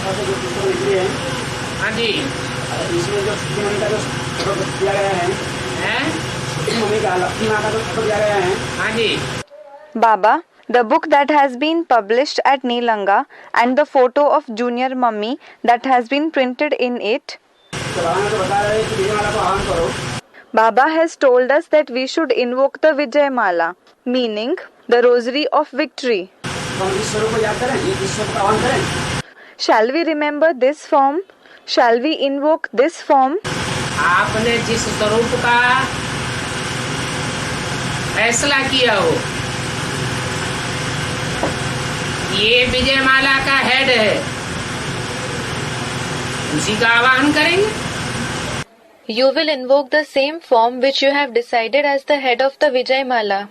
माता से जो पुस्तक निकली है, हाँ जी। इसमें जो छोटी मम्मी का जो फोटो दिया गया है, हैं? छोटी मम्मी का लक्ष्मी माँ का जो फोटो दिया गया है, हाँ जी। Baba, the book that has been published at Nilanga and the photo of Junior Mummy that has been printed in it, तो बाबा ने तो बता रहे हैं कि विजयमाला को आह्वान करो। Baba has told us that we should invoke the Vijay Mala, meaning the rosary of victory. तो हम इस स्वरूप को याद करें, ये इस स्वरूप का आह्वान करें। Shall we remember this form? Shall we invoke this form? आपने जिस स्वरूप का फैसला किया हो, ये विजयमाला का हेड है, उसी का आवाहन करेंगे। You will invoke the same form which you have decided as the head of the Vijay Mala.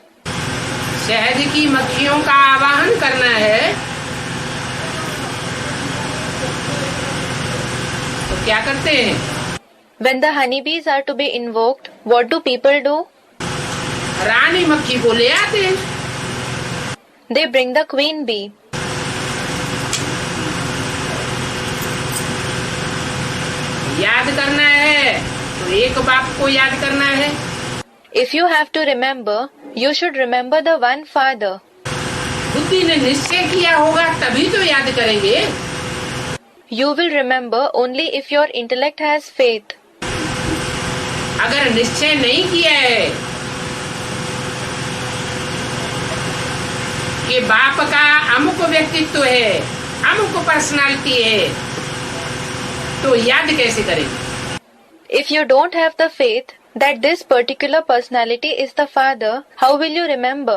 शहद की मक्खियों का आवाहन करना है, तो क्या करते हैं? When the honeybees are to be invoked, what do people do? रानी मक्खी को ले आते हैं। They bring the queen bee. याद करना है तो एक बाप को याद करना है। If you have to remember, you should remember the one father. बुद्धि ने निश्चय किया होगा तभी तो याद करेंगे। You will remember only if your intellect has faith. अगर निश्चय नहीं किया है कि बाप का अमुक व्यक्तित्व है, अमुक पर्सनालिटी है, तो याद कैसे करेंगे? If you don't have the faith that this particular personality is the father, how will you remember?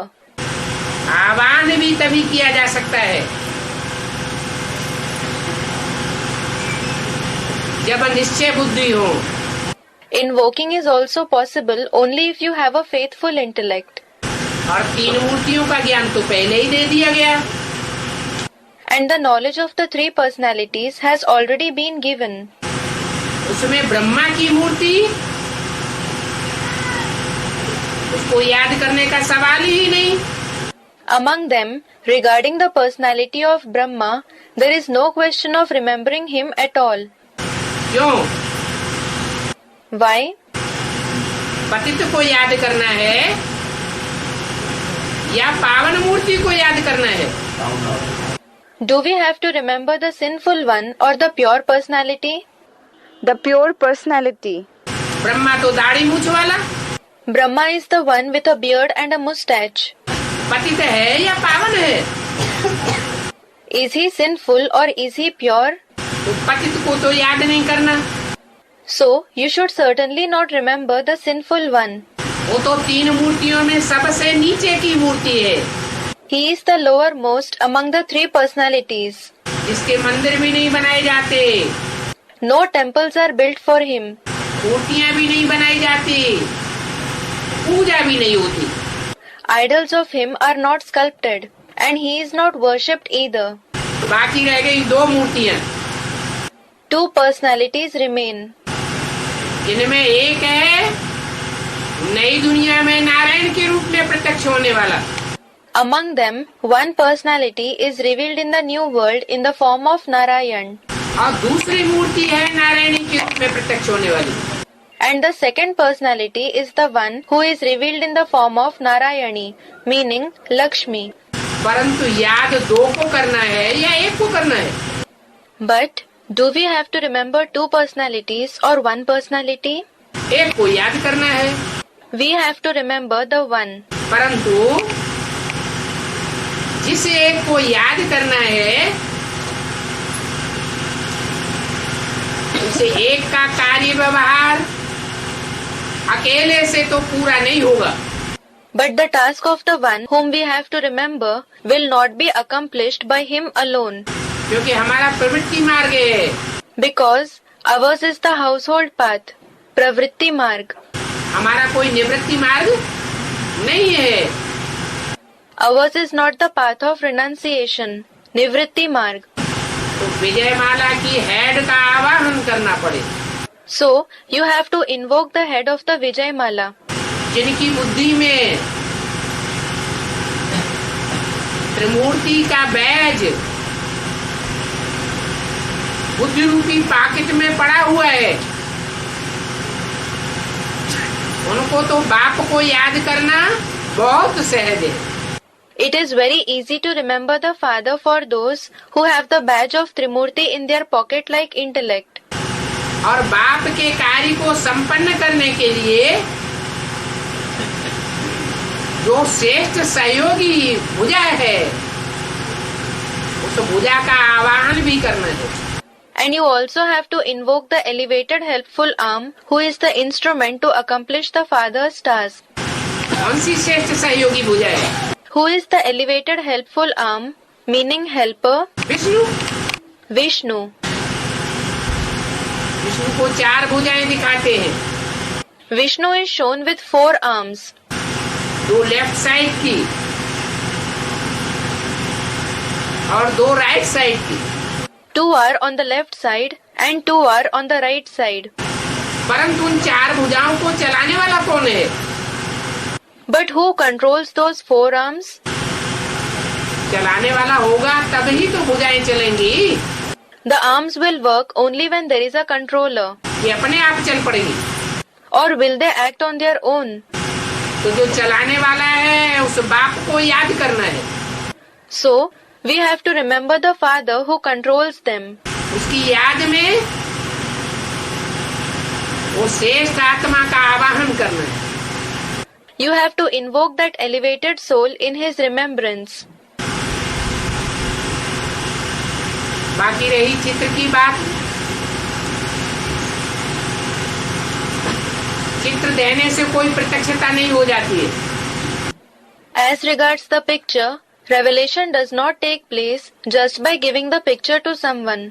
आह्वान भी तभी किया जा सकता है जब निश्चय बुद्धि हो। Invoking is also possible only if you have a faithful intellect. और तीन मूर्तियों का ज्ञान तो पहले ही दे दिया गया। And the knowledge of the three personalities has already been given. उसमें ब्रह्मा की मूर्ति, उसको याद करने का सवाल ही नहीं। Among them, regarding the personality of Brahma, there is no question of remembering him at all. क्यों? Why? पतित को याद करना है या पावन मूर्ति को याद करना है? Do we have to remember the sinful one or the pure personality? The pure personality. Brahma तो दाढ़ी मूछ वाला, Brahma is the one with a beard and a mustache. पतित है या पावन है? Is he sinful or is he pure? तो पतित को तो याद नहीं करना। So, you should certainly not remember the sinful one. वो तो तीन मूर्तियों में सबसे नीचे की मूर्ति है, He is the lowermost among the three personalities. जिसके मंदिर भी नहीं बनाए जाते, No temples are built for him. मूर्तियां भी नहीं बनाई जाती, पूजा भी नहीं होती। Idols of him are not sculpted, and he is not worshipped either. बाकी रह गई दो मूर्तियां, Two personalities remain. जिनमें एक है नई दुनिया में नारायण के रूप में प्रत्यक्ष होने वाला, Among them, one personality is revealed in the new world in the form of Narayan, और दूसरी मूर्ति है नारायणी के रूप में प्रत्यक्ष होने वाली। and the second personality is the one who is revealed in the form of Narayani, meaning Lakshmi. परंतु याद दो को करना है या एक को करना है? But do we have to remember two personalities or one personality? एक को याद करना है, We have to remember the one. परंतु जिस एक को याद करना है उसे एक का कार्य व्यवहार अकेले से तो पूरा नहीं होगा। But the task of the one whom we have to remember will not be accomplished by him alone, क्योंकि हमारा प्रवृत्ति मार्ग है, because ours is the household path, Pravritti Marg. हमारा कोई निवृत्ति मार्ग नहीं है। Ours is not the path of renunciation, Nivritti Marg. तो विजयमाला की हेड का आवाहन करना पड़े, So, you have to invoke the head of the Vijay Mala, जिनकी बुद्धि में त्रिमूर्ति का बैज बुद्धि रूपी पॉकेट में पड़ा हुआ है। उनको तो बाप को याद करना बहुत सहज है। It is very easy to remember the father for those who have the badge of Trimurti in their pocket like intellect. और बाप के कार्य को संपन्न करने के लिए जो श्रेष्ठ सहयोगी भुजा है, उस भुजा का आवाहन भी करना है। And you also have to invoke the elevated helpful arm who is the instrument to accomplish the father's task. कौन सी श्रेष्ठ सहयोगी भुजा है? Who is the elevated helpful arm, meaning helper? Vishnu. Vishnu. Vishnu को 4 भुजाएं दिखाते हैं। Vishnu is shown with 4 arms. 2 left side की और 2 राइट साइड की। 2 are on the left side and 2 are on the right side. परंतु उन 4 भुजाओं को चलाने वाला कौन है? But who controls those 4 arms? चलाने वाला होगा तभी तो भुजाएं चलेंगी। The arms will work only when there is a controller. ये अपने आप चल पड़ेगी। Or will they act on their own? तो जो चलाने वाला है उस बाप को याद करना है। So, we have to remember the father who controls them. उसकी याद में वो श्रेष्ठ आत्मा का आवाहन करना है। You have to invoke that elevated soul in his remembrance. बाकी रही चित्र की बात। चित्र देने से कोई प्रत्यक्षता नहीं हो जाती है। As regards the picture, revelation does not take place just by giving the picture to someone.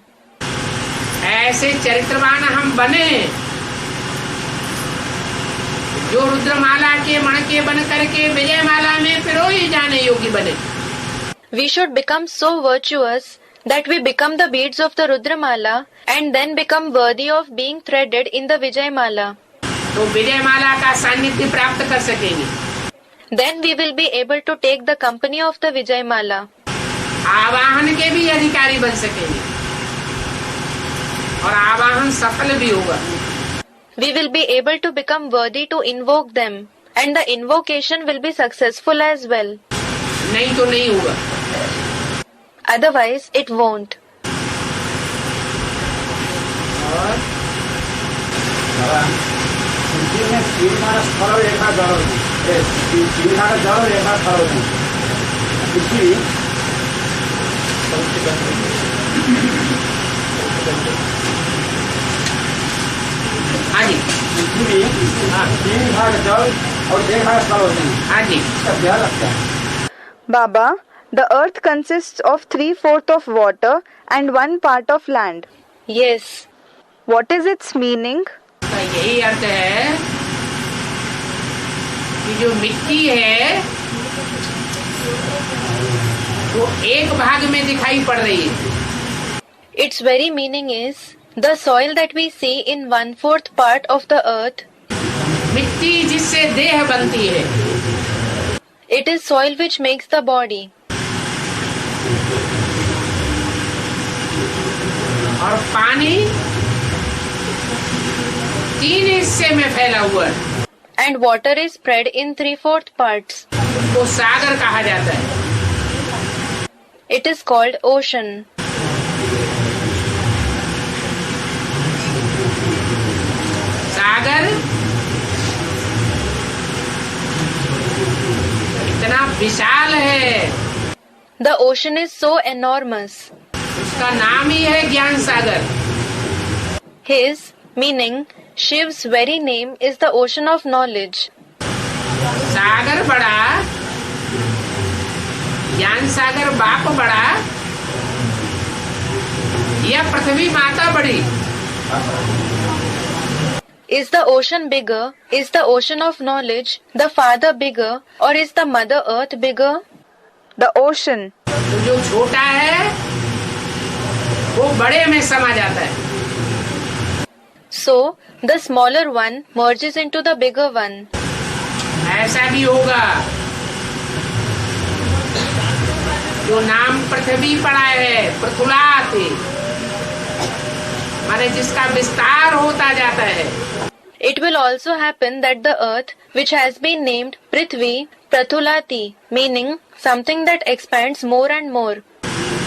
ऐसे चरित्रवान हम बने जो रुद्रमाला के मण के बन करके विजयमाला में पिरोई जाने योग्य बने। We should become so virtuous that we become the beads of the Rudramala and then become worthy of being threaded in the Vijayamala. तो विजयमाला का सानिध्य प्राप्त कर सकेंगे। Then we will be able to take the company of the Vijayamala. आवाहन के भी अधिकारी बन सकेंगे और आवाहन सफल भी होगा। We will be able to become worthy to invoke them, and the invocation will be successful as well. नहीं तो नहीं होगा। Otherwise, it won't. और में सीमार स्थल रेखा जल सीमार जल रेखा स्थल पृथ्वी हाँ जी, पृथ्वी 3 भाग जल और 1 भाग स्थल होते हैं। हाँ जी, इसका ध्यान रखते हैं। Baba, the earth consists of 3/4 of water and 1 part of land. Yes. What is its meaning? तो यही अर्थ है कि जो मिट्टी है वो 1 भाग में दिखाई पड़ रही है। Its very meaning is the soil that we see in 1/4 part of the earth. मिट्टी जिससे देह बनती है। It is soil which makes the body. और पानी 3 हिस्से में फैला हुआ है। And water is spread in 3/4 parts. उसको सागर कहा जाता है। It is called ocean. सागर इतना विशाल है। The ocean is so enormous. उसका नाम ही है ज्ञान सागर। His meaning, Shiv's very name is the ocean of knowledge. सागर बड़ा, ज्ञान सागर बाप बड़ा, यह पृथ्वी माता बड़ी। Is the ocean bigger? Is the ocean of knowledge the father bigger, or is the mother earth bigger? The ocean. तो जो छोटा है वो बड़े में समा जाता है। So, the smaller one merges into the bigger one. ऐसा भी होगा। जो नाम पृथ्वी पड़ा है, पृथुलात, माने जिसका विस्तार होता जाता है। It will also happen that the earth, which has been named Prithvi, Prathulati, meaning something that expands more and more,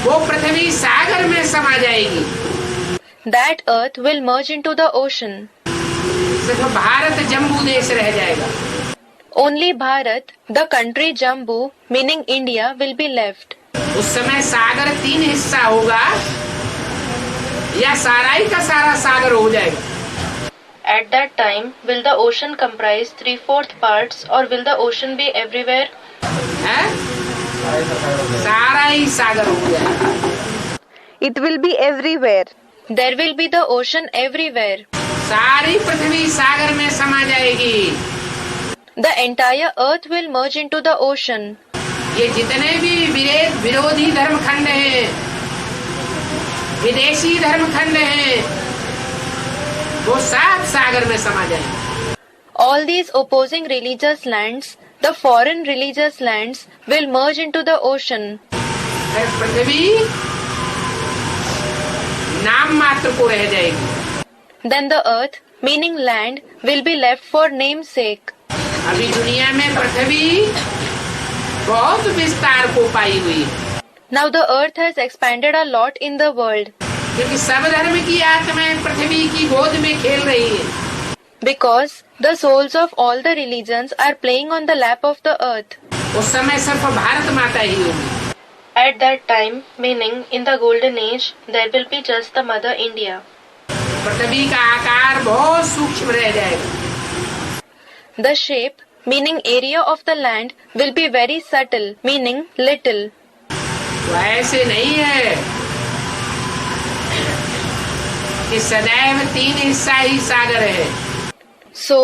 वो पृथ्वी सागर में समा जाएगी। that earth will merge into the ocean. सिर्फ भारत जम्बू देश रह जाएगा। Only Bharat, the country Jambu, meaning India, will be left. उस समय सागर 3 हिस्सा होगा या सारा ही का सारा सागर हो जाएगा। At that time, will the ocean comprise 3/4 parts, or will the ocean be everywhere? है? सारा ही सागर हो जाएगा। It will be everywhere. There will be the ocean everywhere. सारी पृथ्वी सागर में समा जाएगी। The entire earth will merge into the ocean. ये जितने भी विरोधी धर्मखंड हैं, विदेशी धर्मखंड हैं, वो सब सागर में समा जाएंगे। All these opposing religious lands, the foreign religious lands, will merge into the ocean. फिर पृथ्वी नाम मात्र को रह जाएगी। Then the earth, meaning land, will be left for name's sake. अभी दुनिया में पृथ्वी बहुत विस्तार को पाई हुई है। Now the earth has expanded a lot in the world. क्योंकि सब धर्म की आत्माएं पृथ्वी की गोद में खेल रही है। Because the souls of all the religions are playing on the lap of the earth. उस समय सिर्फ भारत माता ही होगी। At that time, meaning in the golden age, there will be just the Mother India. पृथ्वी का आकार बहुत सूक्ष्म रह जाएगा। The shape, meaning area of the land, will be very subtle, meaning little. तो ऐसे नहीं है कि सदैव 3 हिस्सा ही सागर है। So,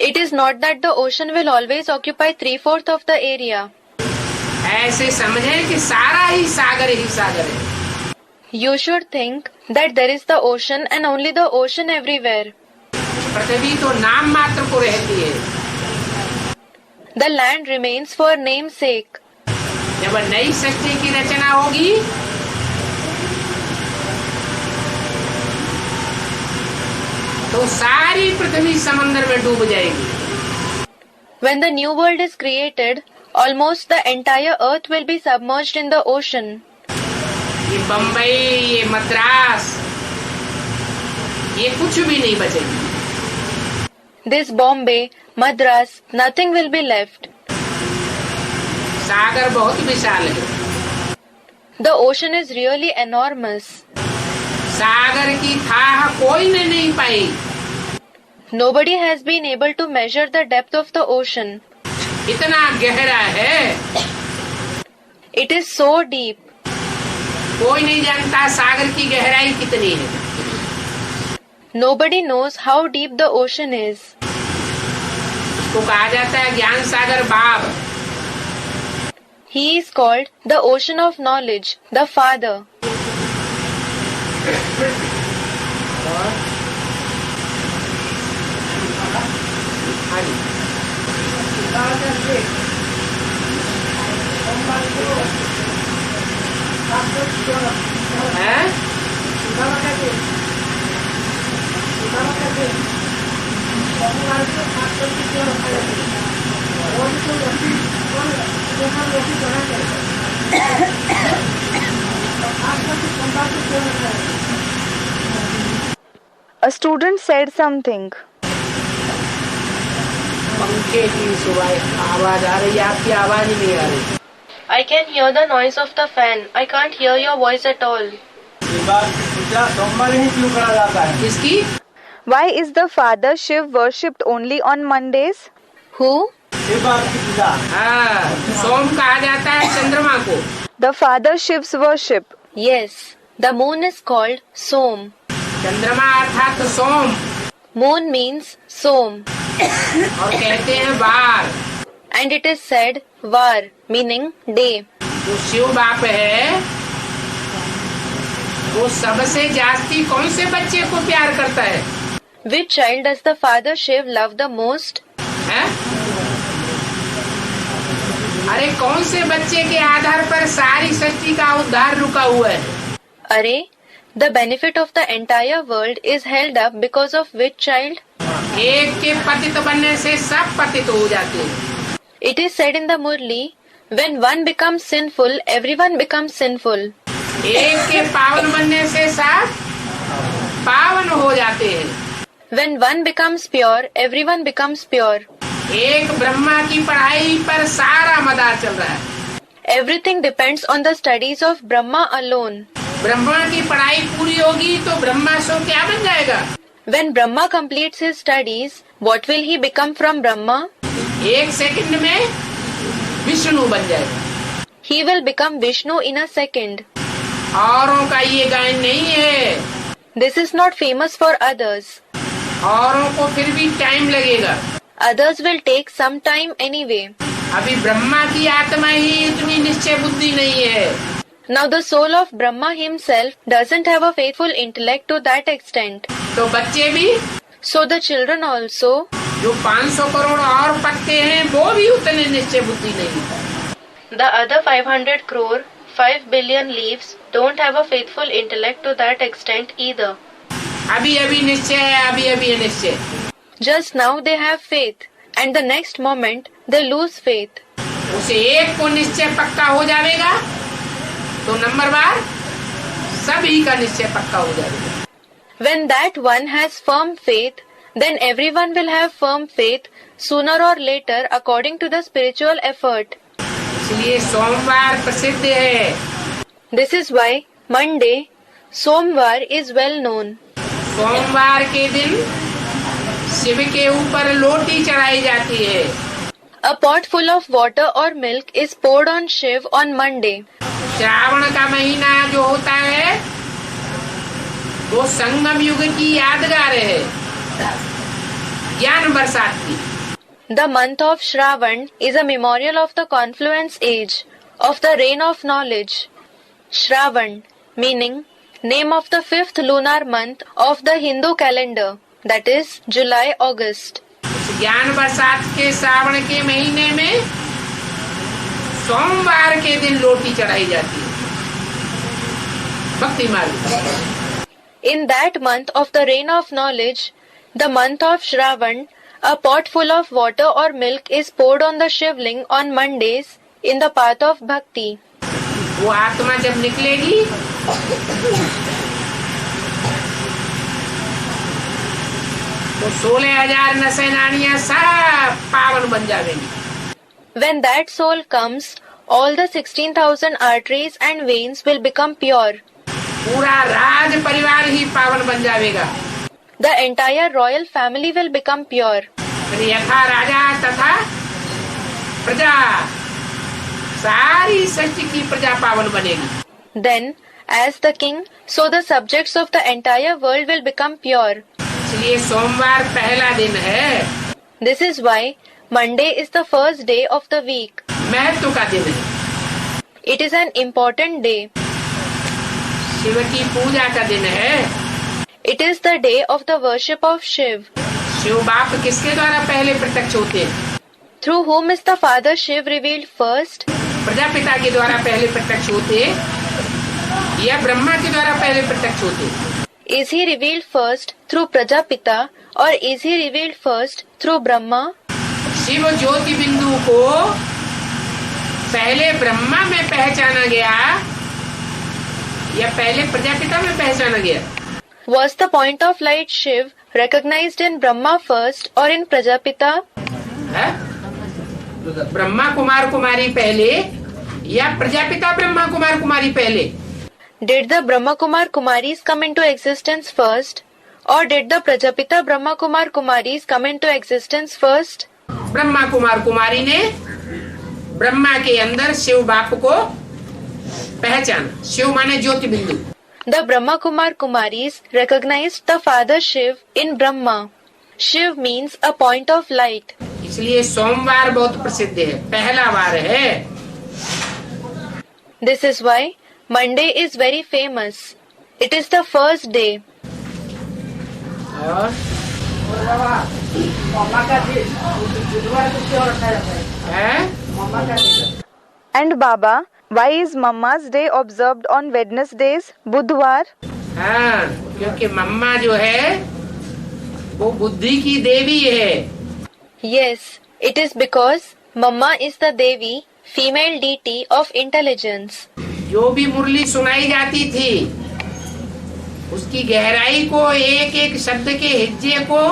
it is not that the ocean will always occupy 3/4 of the area. ऐसे समझें कि सारा ही सागर है। You should think that there is the ocean and only the ocean everywhere. पृथ्वी तो नाम मात्र को रहती है। The land remains for name's sake. जब नई सृष्टि की रचना होगी तो सारी पृथ्वी समंदर में डूब जाएगी। When the new world is created, almost the entire earth will be submerged in the ocean. ये बम्बई, ये मद्रास, ये कुछ भी नहीं बचेगी। This Bombay, Madras, nothing will be left. सागर बहुत विशाल है। The ocean is really enormous. सागर की थाह कोई ने नहीं पाई। Nobody has been able to measure the depth of the ocean. इतना गहरा है, It is so deep. कोई नहीं जानता सागर की गहराई कितनी है। Nobody knows how deep the ocean is. उसको कहा जाता है ज्ञान सागर बाब। He is called the ocean of knowledge, the Father. हैं? A student said something. पंखे की सुबह आवाज आ रही है, आपकी आवाज ही नहीं आ रही। I can hear the noise of the fan. I can't hear your voice at all. ये बात पूछा सोमवार ही क्यों करा जाता है? किसकी? Why is the Father Shiv worshipped only on Mondays? Who? ये बात की पूछा। हाँ, सोम कहा जाता है चंद्रमा को। The Father Shiv's worship. Yes. The moon is called Som. चंद्रमा अर्थात सोम Moon means Som. और कहते हैं वार। And it is said Var, meaning day. जो शिव बाप है वो सबसे जास्ती कौन से बच्चे को प्यार करता है? Which child does the Father Shiv love the most? हैं? अरे कौन से बच्चे के आधार पर सारी सृष्टि का उद्धार रुका हुआ है? अरे The benefit of the entire world is held up because of which child? एक के पतित बनने से सब पतित हो जाते हैं। It is said in the Murli, when one becomes sinful, everyone becomes sinful. एक के पावन बनने से सब पावन हो जाते हैं। When one becomes pure, everyone becomes pure. एक ब्रह्मा की पढ़ाई पर सारा मदार चल रहा है। Everything depends on the studies of Brahma alone. Brahma की पढ़ाई पूरी होगी तो ब्रह्मा सो क्या बन जाएगा? When Brahma completes his studies, what will he become from Brahma? एक सेकंड में विष्णु बन जाएगा। He will become Vishnu in a second. औरों का ये गायन नहीं है। This is not famous for others. औरों को फिर भी टाइम लगेगा। Others will take some time anyway. अभी ब्रह्मा की आत्मा ही इतनी निश्चय बुद्धि नहीं है। Now the soul of Brahma himself doesn't have a faithful intellect to that extent. तो बच्चे भी So the children also, जो 500 करोड़ और पत्ते हैं वो भी उतने निश्चय बुद्धि नहीं है। the other 500 crore, 5 billion leaves don't have a faithful intellect to that extent either. अभी अभी निश्चय है, अभी अभी निश्चय। Just now they have faith, and the next moment they lose faith. उसे एक को निश्चय पक्का हो जाएगा तो नंबर बार सभी का निश्चय पक्का हो जाएगा। When that one has firm faith, then everyone will have firm faith sooner or later according to the spiritual effort. इसलिए सोमवार प्रसिद्ध है। This is why Monday, Somvar is well known. सोमवार के दिन शिव के ऊपर लोटी चढ़ाई जाती है। A pot full of water or milk is poured on Shiv on Monday. Shravan का महीना जो होता है वो संगम युग की यादगार है, ज्ञान बरसात की। The month of Shravan is a memorial of the confluence age, of the rain of knowledge. Shravan, meaning name of the 5th lunar month of the Hindu calendar, that is July-August. इस ज्ञान बरसात के श्रावण के महीने में सोमवार के दिन लोटी चढ़ाई जाती है भक्ति मार्ग। In that month of the rain of knowledge, the month of Shravan, a pot full of water or milk is poured on the Shivling on Mondays in the path of bhakti. वो आत्मा जब निकलेगी तो 16,000 नशेनानियां सब पावन बन जाएंगी। When that soul comes, all the 16,000 arteries and veins will become pure. पूरा राज परिवार ही पावन बन जाएगा। The entire royal family will become pure. यथा राजा तथा प्रजा, सारी सृष्टि की प्रजा पावन बनेगी। Then, as the king, so the subjects of the entire world will become pure. इसलिए सोमवार पहला दिन है। This is why Monday is the first day of the week. महत्व का दिन है। It is an important day. Shiv की पूजा का दिन है। It is the day of the worship of Shiv. Shiv बाप किसके द्वारा पहले प्रत्यक्ष होते हैं? Through whom is the Father Shiv revealed first? Prajapita के द्वारा पहले प्रत्यक्ष होते या ब्रह्मा के द्वारा पहले प्रत्यक्ष होते? Is he revealed first through Prajapita or is he revealed first through Brahma? Shiv ज्योति बिंदु को पहले ब्रह्मा में पहचाना गया या पहले प्रजापिता में पहचाना गया? Was the point of light Shiv recognized in Brahma first or in Prajapita? है? ब्रह्मा कुमार कुमारी पहले या प्रजापिता ब्रह्मा कुमार कुमारी पहले? Did the Brahma Kumar Kumaris come into existence first or did the Prajapita Brahma Kumar Kumaris come into existence first? Brahma Kumar कुमारी ने ब्रह्मा के अंदर शिव बाप को पहचाना। शिव माने ज्योति बिंदु। The Brahma Kumar Kumaris recognized the Father Shiv in Brahma. Shiv means a point of light. इसलिए सोमवार बहुत प्रसिद्ध है, पहला वार है। This is why Monday is very famous. It is the first day. और है? And Baba, why is Mamma's day observed on Wednesdays, Budhwar? हाँ, क्योंकि मम्मा जो है वो बुद्धि की देवी है। Yes, it is because Mamma is the Devi, female deity of intelligence. जो भी मुरली सुनाई जाती थी उसकी गहराई को, एक एक शब्द के हिज्जे को,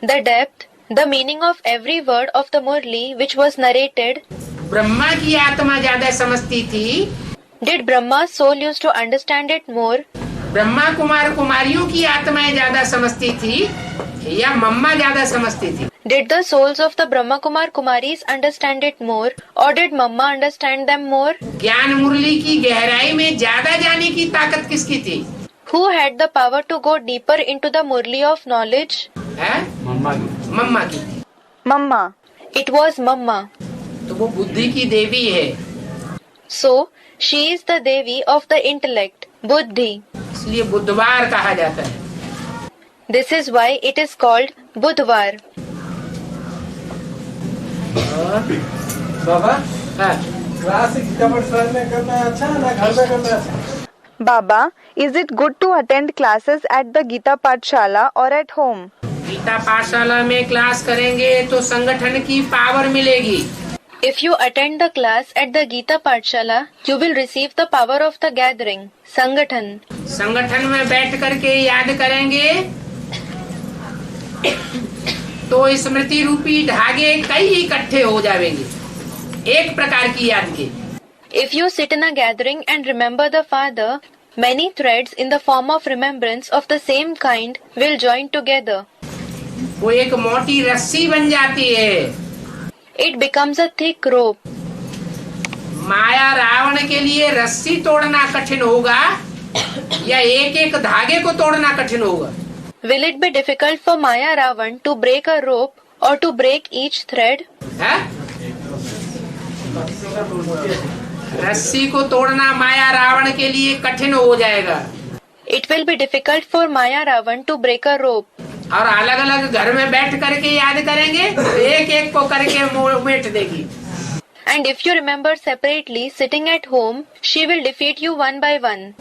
The depth, the meaning of every word of the Murli which was narrated, Brahma की आत्मा ज्यादा समझती थी। did Brahma's soul used to understand it more, Brahma Kumar कुमारियों की आत्माएं ज्यादा समझती थी या मम्मा ज्यादा समझती थी? did the souls of the Brahma Kumar Kumaris understand it more, or did Mamma understand them more? ज्ञान मुरली की गहराई में ज्यादा जाने की ताकत किसकी थी? Who had the power to go deeper into the Murli of knowledge? है? मम्मा की। मम्मा की थी। Mamma. It was Mamma. तो वो बुद्धि की देवी है, So, she is the Devi of the intellect, Buddhi. इसलिए बुधवार कहा जाता है। This is why it is called Budhvar. बाबा, हाँ, क्लास गीता पाठशाला में करना अच्छा है ना घर में करना अच्छा? Baba, is it good to attend classes at the Gita Pathshala or at home? Gita पाठशाला में क्लास करेंगे तो संगठन की पावर मिलेगी। If you attend the class at the Gita Pathshala, you will receive the power of the gathering, Sangathan. संगठन में बैठ करके याद करेंगे तो स्मृति रूपी धागे कई इकट्ठे हो जाएंगे, एक प्रकार की याद के। If you sit in a gathering and remember the Father, many threads in the form of remembrance of the same kind will join together. वो एक मोटी रस्सी बन जाती है। It becomes a thick rope. माया रावण के लिए रस्सी तोड़ना कठिन होगा या एक एक धागे को तोड़ना कठिन होगा? Will it be difficult for Maya Ravan to break a rope or to break each thread? है? रस्सी को तोड़ना माया रावण के लिए कठिन हो जाएगा It will be difficult for Maya Ravan to break a rope. और अलग अलग घर में बैठ करके याद करेंगे तो एक एक को करके मेट देगी। And if you remember separately sitting at home, she will defeat you one by one.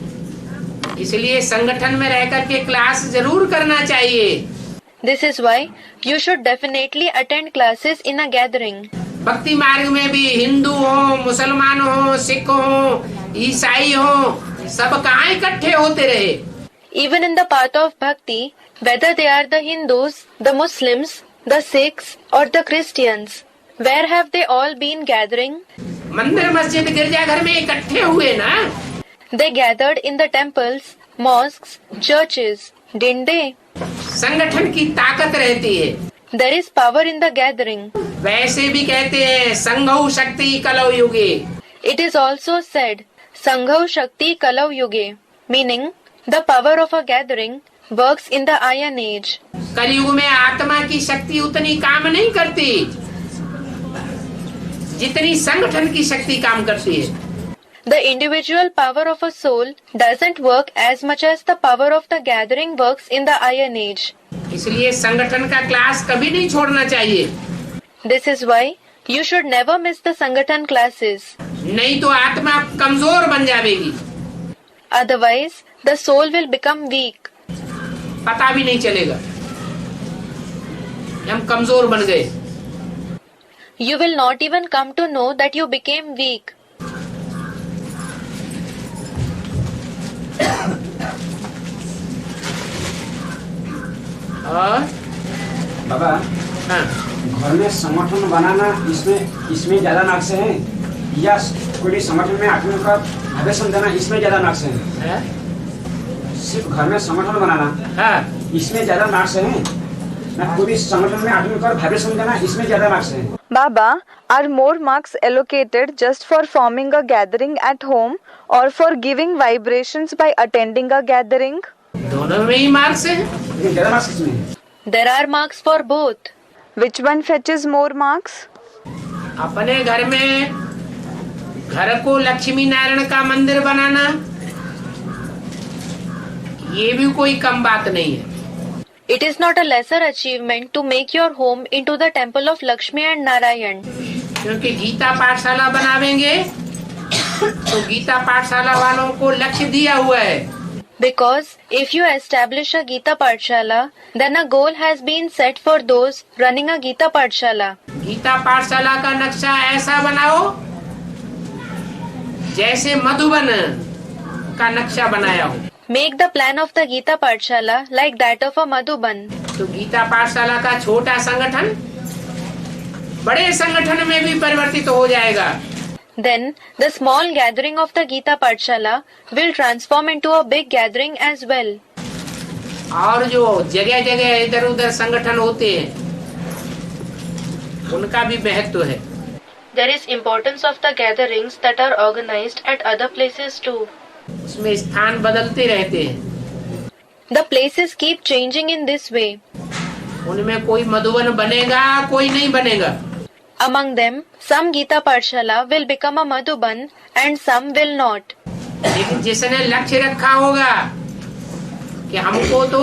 इसलिए संगठन में रह करके क्लास जरूर करना चाहिए। This is why you should definitely attend classes in a gathering. भक्ति मार्ग में भी हिंदू हो, मुसलमान हो, सिख हो, ईसाई हो, सब कहाँ इकट्ठे होते रहे? Even in the path of bhakti, whether they are the Hindus, the Muslims, the Sikhs or the Christians, where have they all been gathering? मंदिर मस्जिद गिरजाघर में इकट्ठे हुए ना? They gathered in the temples, mosques, churches, didn't they? संगठन की ताकत रहती है। There is power in the gathering. वैसे भी कहते हैं संघौ शक्ति कलौ युगे। It is also said, Sanghau Shakti Kalau Yuge, meaning the power of a gathering works in the Iron Age. कलयुग में आत्मा की शक्ति उतनी काम नहीं करती जितनी संगठन की शक्ति काम करती है। The individual power of a soul doesn't work as much as the power of the gathering works in the Iron Age. इसलिए संगठन का क्लास कभी नहीं छोड़ना चाहिए। This is why you should never miss the Sangathan classes. नहीं तो आत्मा कमजोर बन जाएगी, Otherwise, the soul will become weak. पता भी नहीं चलेगा कि हम कमजोर बन गए। You will not even come to know that you became weak. और बाबा, हाँ, घर में संगठन बनाना इसमें ज्यादा नाक से है या कोई संगठन में आदमी का भावे समझाना इसमें ज्यादा नाक से है? हाँ, सिर्फ घर में संगठन बनाना हाँ। इसमें ज्यादा नाक से है ना कोई संगठन में आदमी का भावे समझाना इसमें ज्यादा नाक से है? Baba, are more marks allocated just for forming a gathering at home or for giving vibrations by attending a gathering? दोनों में ही मार्क्स है। लेकिन ज्यादा नाक किसमें है? There are marks for both. Which one fetches more marks? अपने घर में घर को लक्ष्मी नारायण का मंदिर बनाना ये भी कोई कम बात नहीं है। It is not a lesser achievement to make your home into the temple of Lakshmi and Narayan. क्योंकि गीता पाठशाला बनावेंगे तो गीता पाठशाला वालों को लक्ष्य दिया हुआ है। Because if you establish a Gita Pathshala, then a goal has been set for those running a Gita Pathshala. Gita पाठशाला का नक्शा ऐसा बनाओ जैसे मधुबन का नक्शा बनाया हो। Make the plan of the Gita Pathshala like that of a Madhuban. तो गीता पाठशाला का छोटा संगठन बड़े संगठन में भी परिवर्तित हो जाएगा। Then the small gathering of the Gita Pathshala will transform into a big gathering as well. और जो जगह जगह इधर उधर संगठन होते हैं उनका भी महत्व है। There is importance of the gatherings that are organized at other places too. उसमें स्थान बदलते रहते हैं। The places keep changing in this way. उनमें कोई मधुबन बनेगा, कोई नहीं बनेगा। Among them, some Gita Pathshala will become a Madhuban and some will not. लेकिन जिसने लक्ष्य रखा होगा कि हमको तो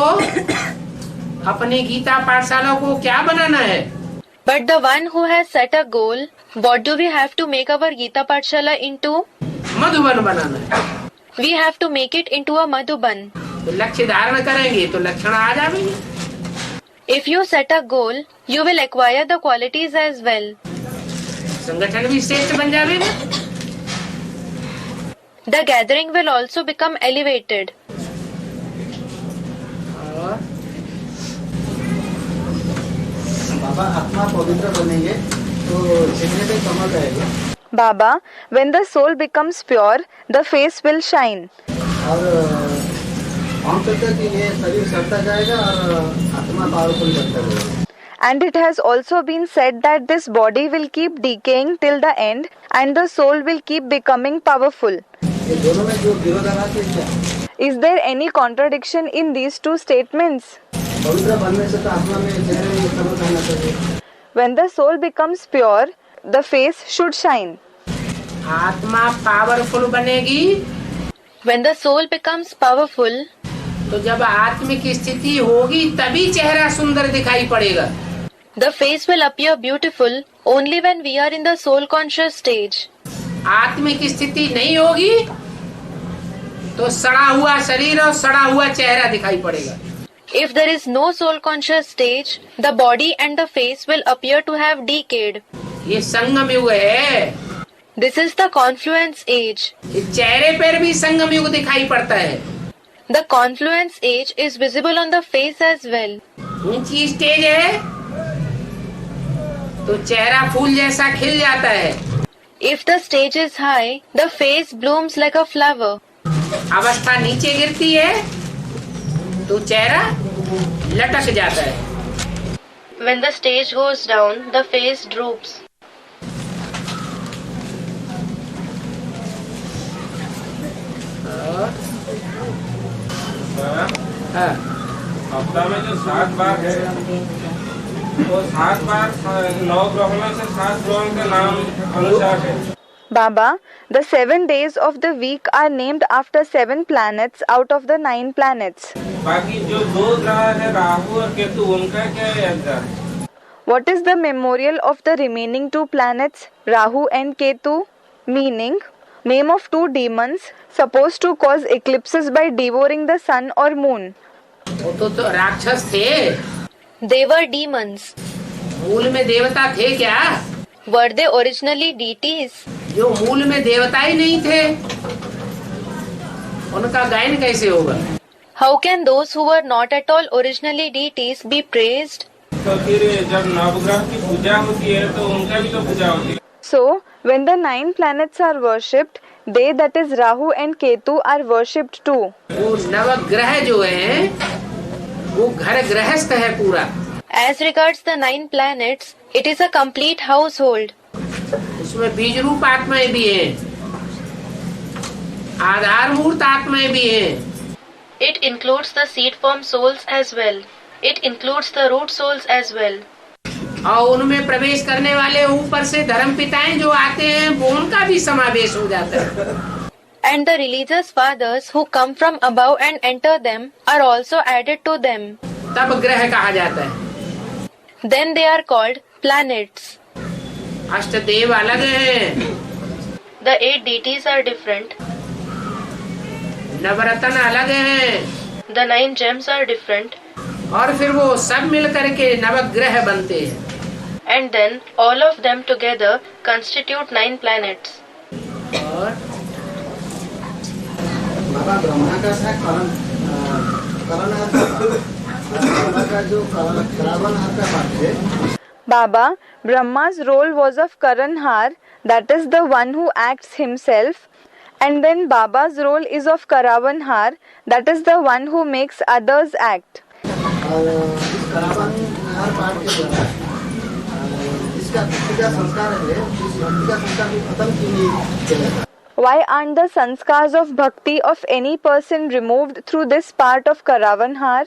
अपनी गीता पाठशाला को क्या बनाना है, But the one who has set a goal, what do we have to make our Gita Pathshala into? Madhuban बनाना है। We have to make it into a Madhuban. तो लक्ष्य धारण करेंगे तो लक्षण आ जाएंगे। If you set a goal, you will acquire the qualities as well. संगठन भी श्रेष्ठ बन जाएगा। The gathering will also become elevated. और बाबा आत्मा पवित्र बनेंगे तो चेहरे पे चमक आएगी। Baba, when the soul becomes pure, the face will shine. और हम कहते हैं कि ये शरीर सड़ता जाएगा और आत्मा पावरफुल बनता रहेगा। And it has also been said that this body will keep decaying till the end and the soul will keep becoming powerful. ये दोनों में जो विरोधाभास है क्या? Is there any contradiction in these two statements? पवित्र बनने से तो आत्मा में चेहरे में चमक आना चाहिए। When the soul becomes pure, the face should shine. आत्मा पावरफुल बनेगी When the soul becomes powerful, तो जब आत्मिक स्थिति होगी तभी चेहरा सुंदर दिखाई पड़ेगा। the face will appear beautiful only when we are in the soul conscious stage. आत्मिक स्थिति नहीं होगी तो सड़ा हुआ शरीर और सड़ा हुआ चेहरा दिखाई पड़ेगा। If there is no soul conscious stage, the body and the face will appear to have decayed. ये संगम युग है। This is the confluence age. ये चेहरे पर भी संगम युग दिखाई पड़ता है। The confluence age is visible on the face as well. ऊंची स्टेज है तो चेहरा फूल जैसा खिल जाता है। If the stage is high, the face blooms like a flower. अवस्था नीचे गिरती है तो चेहरा लटक जाता है। When the stage goes down, the face droops. हाँ, हफ्ता में जो 7 बार है वो 7 बार 9 ग्रहों में से 7 ग्रहों का नाम अनुसार है। Baba, the 7 days of the week are named after 7 planets out of the 9 planets. बाकी जो 2 ग्रह है राहु और केतु उनका क्या यादगार है? What is the memorial of the remaining 2 planets, Rahu and Ketu? Meaning, name of 2 demons supposed to cause eclipses by devouring the sun or moon. वो तो राक्षस थे। They were demons. मूल में देवता थे क्या? Were they originally deities? जो मूल में देवता ही नहीं थे उनका गायन कैसे होगा? How can those who were not at all originally deities be praised? तो फिर जब नवग्रह की पूजा होती है तो उनका भी तो पूजा होती है। So, when the 9 planets are worshipped, they, that is Rahu and Ketu, are worshipped too. वो नवग्रह जो है वो घर गृहस्थ है पूरा। As regards the 9 planets, it is a complete household. उसमें बीज रूप आत्माएं भी हैं, आधार मूर्त आत्माएं भी हैं। It includes the seed form souls as well. It includes the root souls as well. और उनमें प्रवेश करने वाले ऊपर से धर्म पिताएं जो आते हैं वो उनका भी समावेश हो जाता है। And the religious fathers who come from above and enter them are also added to them. तब ग्रह कहा जाता है। Then they are called planets. अष्टदेव अलग हैं, The 8 deities are different. नवरत्न अलग हैं, The 9 gems are different, और फिर वो सब मिल करके नवग्रह बनते हैं। and then all of them together constitute 9 planets. और बाबा ब्रह्मा का था करणहार बाबा का जो करावनहार का पाठ है। Baba, Brahma's role was of Karanhar, that is the one who acts himself, and then Baba's role is of Karavanhar, that is the one who makes others act. और इस करावनहार पाठ के द्वारा इसका भक्ति का संस्कार है, इस भक्ति का संस्कार भी खत्म क्यों नहीं किया जाता? Why aren't the sanskars of bhakti of any person removed through this part of Karavanhar?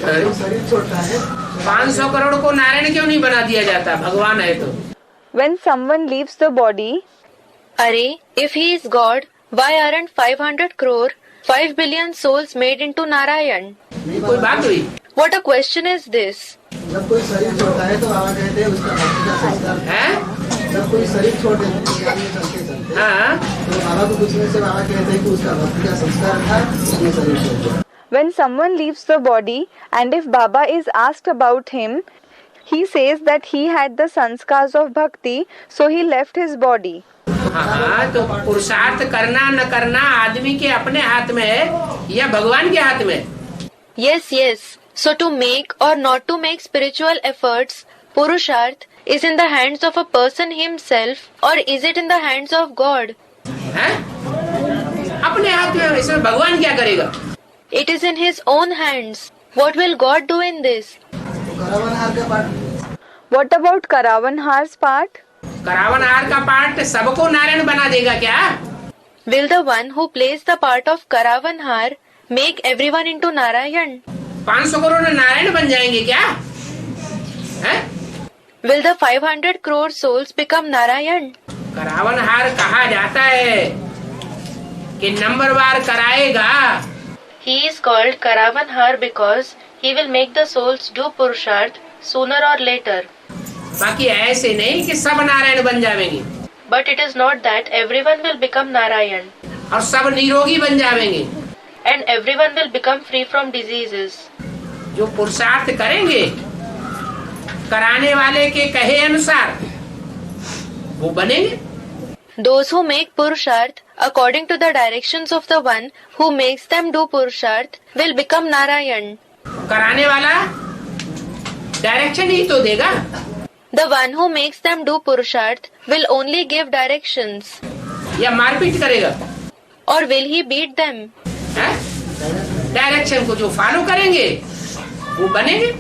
जब शरीर छोड़ता है 500 करोड़ को नारायण क्यों नहीं बना दिया जाता, भगवान है तो। When someone leaves the body, Arey, if he is God, why aren't 500 crore, 5 billion souls made into Narayan? कोई बात हुई? What a question is this? जब कोई शरीर छोड़ता है तो बाबा कहते हैं उसका भक्ति का संस्कार। हैं? जब कोई शरीर छोड़ देता है आदमी चलते चलते हाँ, तो बाबा को पूछने से बाबा कहते हैं कि उसका भक्ति का संस्कार था, उसने शरीर छोड़ दिया। when someone leaves the body, and if Baba is asked about him, he says that he had the sanskars of bhakti, so he left his body. हाँ, तो पुरुषार्थ करना न करना आदमी के अपने हाथ में है या भगवान के हाथ में है? Yes, yes. So to make or not to make spiritual efforts, Purusharth, is in the hands of a person himself, or is it in the hands of God? हैं? अपने हाथ में, इसमें भगवान क्या करेगा? It is in his own hands. What will God do in this? तो करावनहार का पाठ What about Karavanhar's part? करावनहार का पाठ सबको नारायण बना देगा क्या? Will the one who plays the part of Karavanhar make everyone into Narayan? 500 crore Narayan बन जाएंगे क्या? हैं? Will the 500 crore souls become Narayan? करावनहार कहा जाता है कि नंबरवार कराएगा। He is called Karavanhar because he will make the souls do Purusharth sooner or later. बाकी ऐसे नहीं कि सब नारायण बन जाएंगे But it is not that everyone will become Narayan और सब निरोगी बन जाएंगे। and everyone will become free from diseases. जो पुरुषार्थ करेंगे कराने वाले के कहे अनुसार वो बनेंगे। Those who make Purusharth according to the directions of the one who makes them do Purusharth will become Narayan. कराने वाला डायरेक्शन ही तो देगा। The one who makes them do Purusharth will only give directions. या मारपीट करेगा? Or will he beat them? Direction को जो follow करेंगे वो बनेंगे।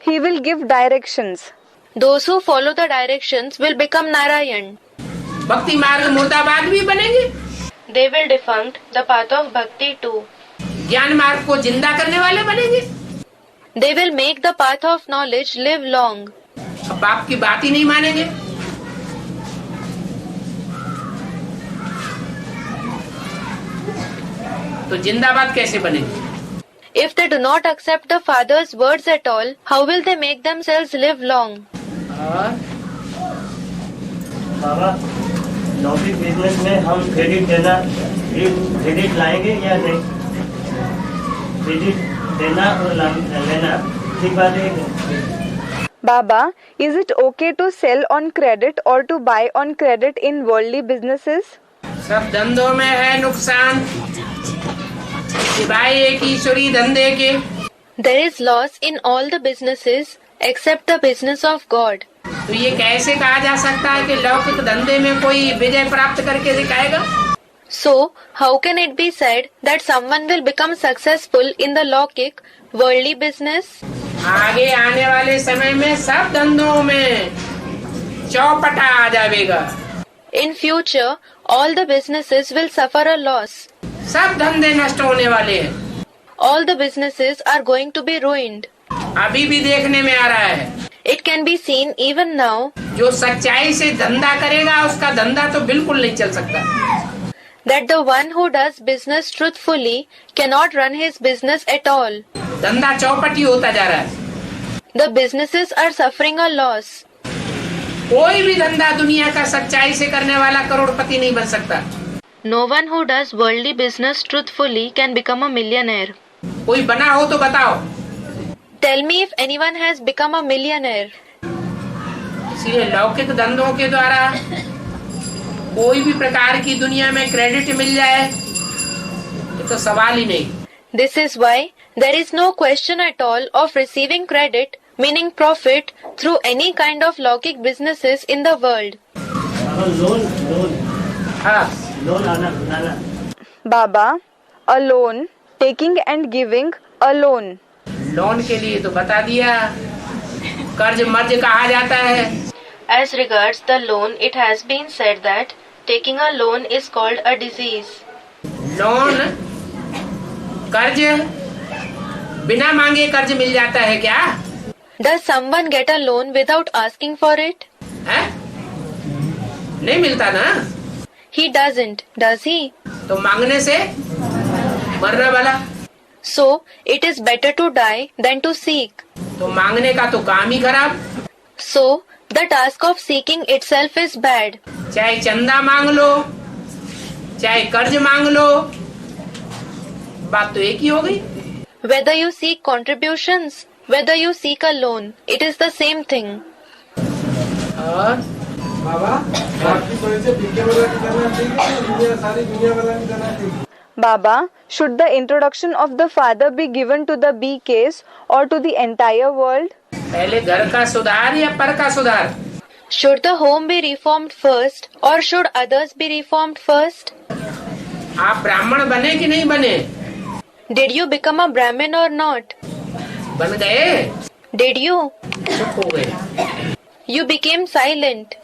He will give directions. Those who follow the directions will become Narayan. भक्ति मार्ग मुर्दाबाद भी बनेंगे। They will defunct the path of Bhakti too. ज्ञान मार्ग को जिंदा करने वाले बनेंगे। They will make the path of knowledge live long. अब बाप की बात ही नहीं मानेंगे। तो जिंदाबाद कैसे बनेंगे? If they do not accept the father's words at all, how will they make themselves live long? और बाबा लौकिक बिजनेस में हम क्रेडिट लाएंगे या नहीं? क्रेडिट देना और लेना ठीक बात है? Baba, is it okay to sell on credit or to buy on credit in worldly businesses? सब धंधों में है नुकसान, सिवाय एक ईश्वरी धंधे के। There is loss in all the businesses except the business of God. तो ये कैसे कहा जा सकता है कि लौकिक धंधे में कोई विजय प्राप्त करके दिखाएगा? So, how can it be said that someone will become successful in the Lokik, worldly business? आगे आने वाले समय में सब धंधों में चौपटा आ जाएगा। In future, all the businesses will suffer a loss. सब धंधे नष्ट होने वाले हैं। All the businesses are going to be ruined. अभी भी देखने में आ रहा है। It can be seen even now जो सच्चाई से धंधा करेगा उसका धंधा तो बिल्कुल नहीं चल सकता। that the one who does business truthfully cannot run his business at all. धंधा चौपटी होता जा रहा है। The businesses are suffering a loss. कोई भी धंधा दुनिया का सच्चाई से करने वाला करोड़पति नहीं बन सकता। No one who does worldly business truthfully can become a millionaire. कोई बना हो तो बताओ। Tell me if anyone has become a millionaire. इसलिए लौकिक धंधों के द्वारा कोई भी प्रकार की दुनिया में क्रेडिट मिल जाए ये तो सवाल ही नहीं। This is why there is no question at all of receiving credit, meaning profit, through any kind of lockic businesses in the world. Loan हाँ, आना Baba, a loan, taking and giving a loan. Loan के लिए तो बता दिया, कर्ज मर्ज कहा जाता है। As regards the loan, it has been said that taking a loan is called a disease. Loan कर्ज बिना मांगे कर्ज मिल जाता है क्या? Does someone get a loan without asking for it? है? नहीं मिलता ना, He doesn't, does he? तो मांगने से मरना वाला। So, it is better to die than to seek. तो मांगने का तो काम ही खराब। So, the task of seeking itself is bad. चाहे चंदा मांग लो, चाहे कर्ज मांग लो, बात तो एक ही हो गई। Whether you seek contributions, whether you seek a loan, it is the same thing. और बाबा आपकी परिचय बीके वाला की करना ठीक है, दुनिया सारी दुनिया वाला की करना ठीक है। Baba, should the introduction of the father be given to the B case or to the entire world? पहले घर का सुधार या पर का सुधार? Should the home be reformed first or should others be reformed first? आप ब्राह्मण बने कि नहीं बने? Did you become a Brahmin or not? बन गए? Did you? चुप हो गए। You became silent.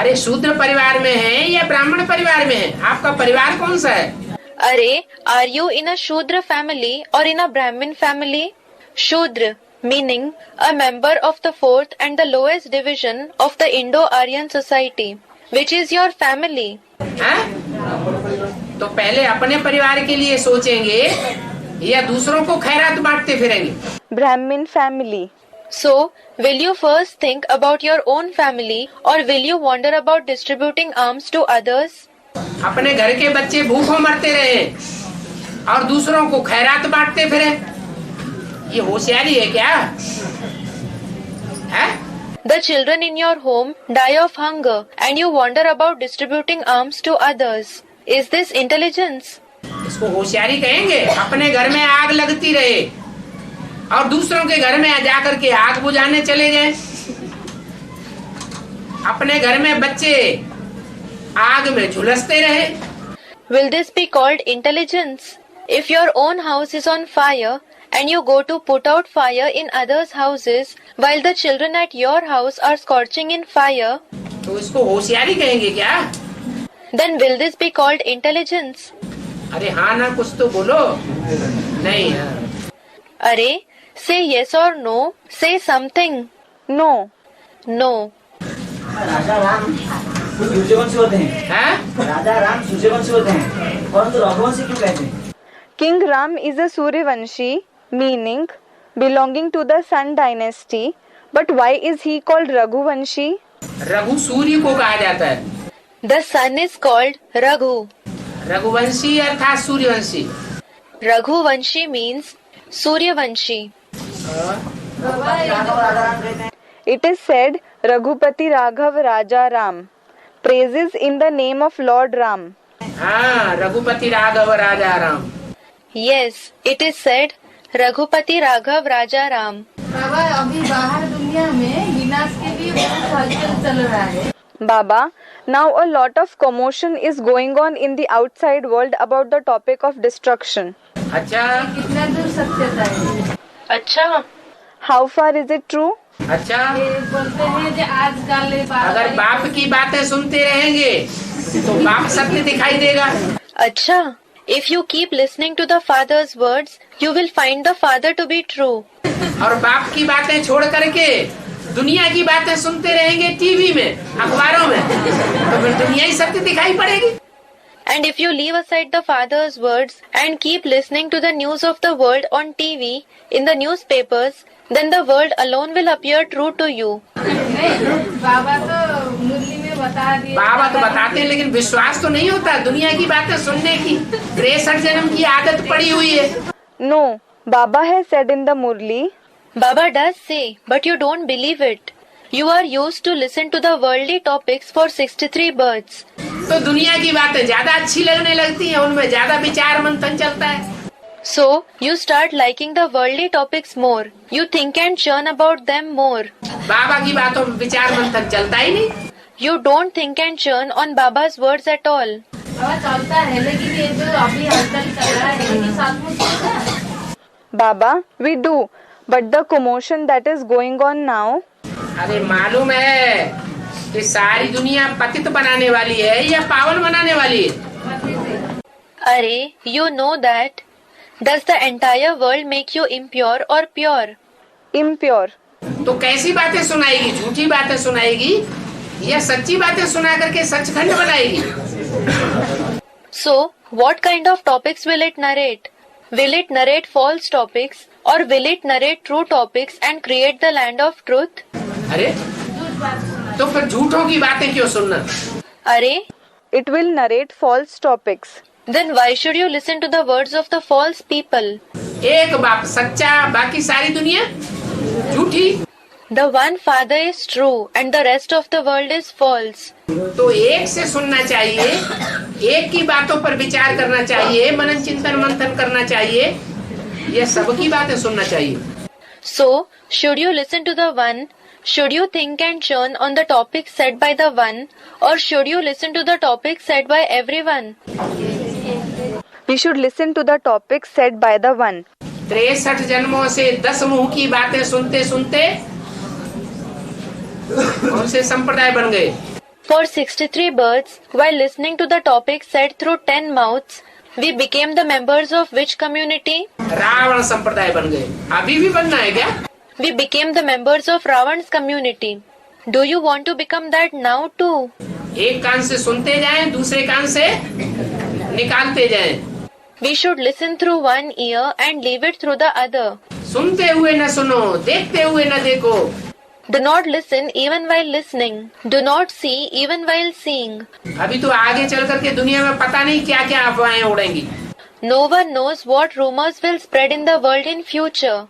अरे शूद्र परिवार में है या ब्राह्मण परिवार में है? आपका परिवार कौन सा है? Arey, are you in a Shudra family or in a Brahmin family? Shudra, meaning a member of the fourth and the lowest division of the Indo-Aryan society. Which is your family? हैं? तो पहले अपने परिवार के लिए सोचेंगे या दूसरों को खैरात बांटते फिरेंगे? Brahmin family. So, will you first think about your own family or will you wander about distributing alms to others? अपने घर के बच्चे भूखों मरते रहे और दूसरों को खैरात बांटते फिरे, ये होशियारी है क्या? है? The children in your home die of hunger and you wander about distributing alms to others. Is this intelligence? इसको होशियारी कहेंगे? अपने घर में आग लगती रहे और दूसरों के घर में जाकर के आग बुझाने चले जाएं। अपने घर में बच्चे आग में झुलसते रहे। Will this be called intelligence? If your own house is on fire and you go to put out fire in others' houses while the children at your house are scorching in fire, तो इसको होशियारी कहेंगे क्या? then will this be called intelligence? अरे हाँ ना कुछ तो बोलो। नहीं हाँ। Arey, say yes or no, say something. No. No. राजा राम सूर्यवंशी होते हैं। हैं? राजा राम सूर्यवंशी होते हैं, परंतु रघुवंशी क्यों कहते हैं? King Ram is a Suryavanshi, meaning belonging to the Sun dynasty. But why is he called Raghuvanshi? Raghu सूर्य को कहा जाता है। The son is called Raghu. Raghuvanshi अर्थात Suryavanshi. Raghuvanshi means Suryavanshi. It is said Raghupati Raghav Raja Ram. Praises in the name of Lord Ram. हाँ, रघुपति राघव राजा Ram. Yes, it is said Raghupati Raghav Raja Ram. बाबा अभी बाहर दुनिया में विनाश के लिए बहुत हलचल चल रहा है। Baba, now a lot of commotion is going on in the outside world about the topic of destruction. अच्छा, कितना दूर सत्यता है? अच्छा, How far is it true? अच्छा। ये बोलते हैं कि आजकल अगर बाप की बातें सुनते रहेंगे तो बाप सत्य दिखाई देगा। अच्छा. If you keep listening to the father's words, you will find the father to be true. और बाप की बातें छोड़ करके दुनिया की बातें सुनते रहेंगे टीवी में, अखबारों में, तो फिर दुनिया ही सत्य दिखाई पड़ेगी। And if you leave aside the father's words and keep listening to the news of the world on TV, in the newspapers, then the world alone will appear true to you. नहीं, बाबा तो मुरली में बता दिए। बाबा तो बताते हैं, लेकिन विश्वास तो नहीं होता। दुनिया की बातें सुनने की 63 जन्म की आदत पड़ी हुई है। No, Baba has said in the Murli, Baba does say, but you don't believe it. You are used to listen to the worldly topics for 63 births. तो दुनिया की बातें ज्यादा अच्छी लगने लगती हैं, उनमें ज्यादा विचार मंथन चलता है। So, you start liking the worldly topics more. You think and churn about them more. बाबा की बातों में विचार मंथन चलता ही नहीं। You don't think and churn on Baba's words at all. बाबा चलता है, लेकिन ये जो अभी हलचल चल रहा है इनके साथ में चलता है। Baba, we do, but the commotion that is going on now, अरे मालूम है कि सारी दुनिया पतित बनाने वाली है या पावन बनाने वाली है? Arey, you know that. Does the entire world make you impure or pure? impure. तो कैसी बातें सुनाएगी? झूठी बातें सुनाएगी या सच्ची बातें सुना करके सचखंड बनाएगी? So, what kind of topics will it narrate? Will it narrate false topics or will it narrate true topics and create the land of truth? अरे तो फिर झूठों की बातें क्यों सुनना? Arey, It will narrate false topics. then why should you listen to the words of the false people? एक बाप सच्चा, बाकी सारी दुनिया झूठी। The one Father is true and the rest of the world is false. तो एक से सुनना चाहिए, एक की बातों पर विचार करना चाहिए, मनन चिंतन मंथन करना चाहिए, ये सबकी बातें सुनना चाहिए। So, should you listen to the one? Should you think and churn on the topics said by the one? Or should you listen to the topics said by everyone? We should listen to the topics said by the one. 63 जन्मों से 10 मुंह की बातें सुनते सुनते कौन से संप्रदाय बन गए? For 63 births, while listening to the topics said through 10 mouths, we became the members of which community? Ravan संप्रदाय बन गए। अभी भी बनना है क्या? We became the members of Ravan's community. Do you want to become that now too? एक कान से सुनते जाएं, दूसरे कान से निकालते जाएं। We should listen through one ear and leave it through the other. सुनते हुए न सुनो, देखते हुए न देखो। Do not listen even while listening. Do not see even while seeing. अभी तो आगे चल करके दुनिया में पता नहीं क्या क्या अफवाहें उड़ेंगी। No one knows what rumors will spread in the world in future.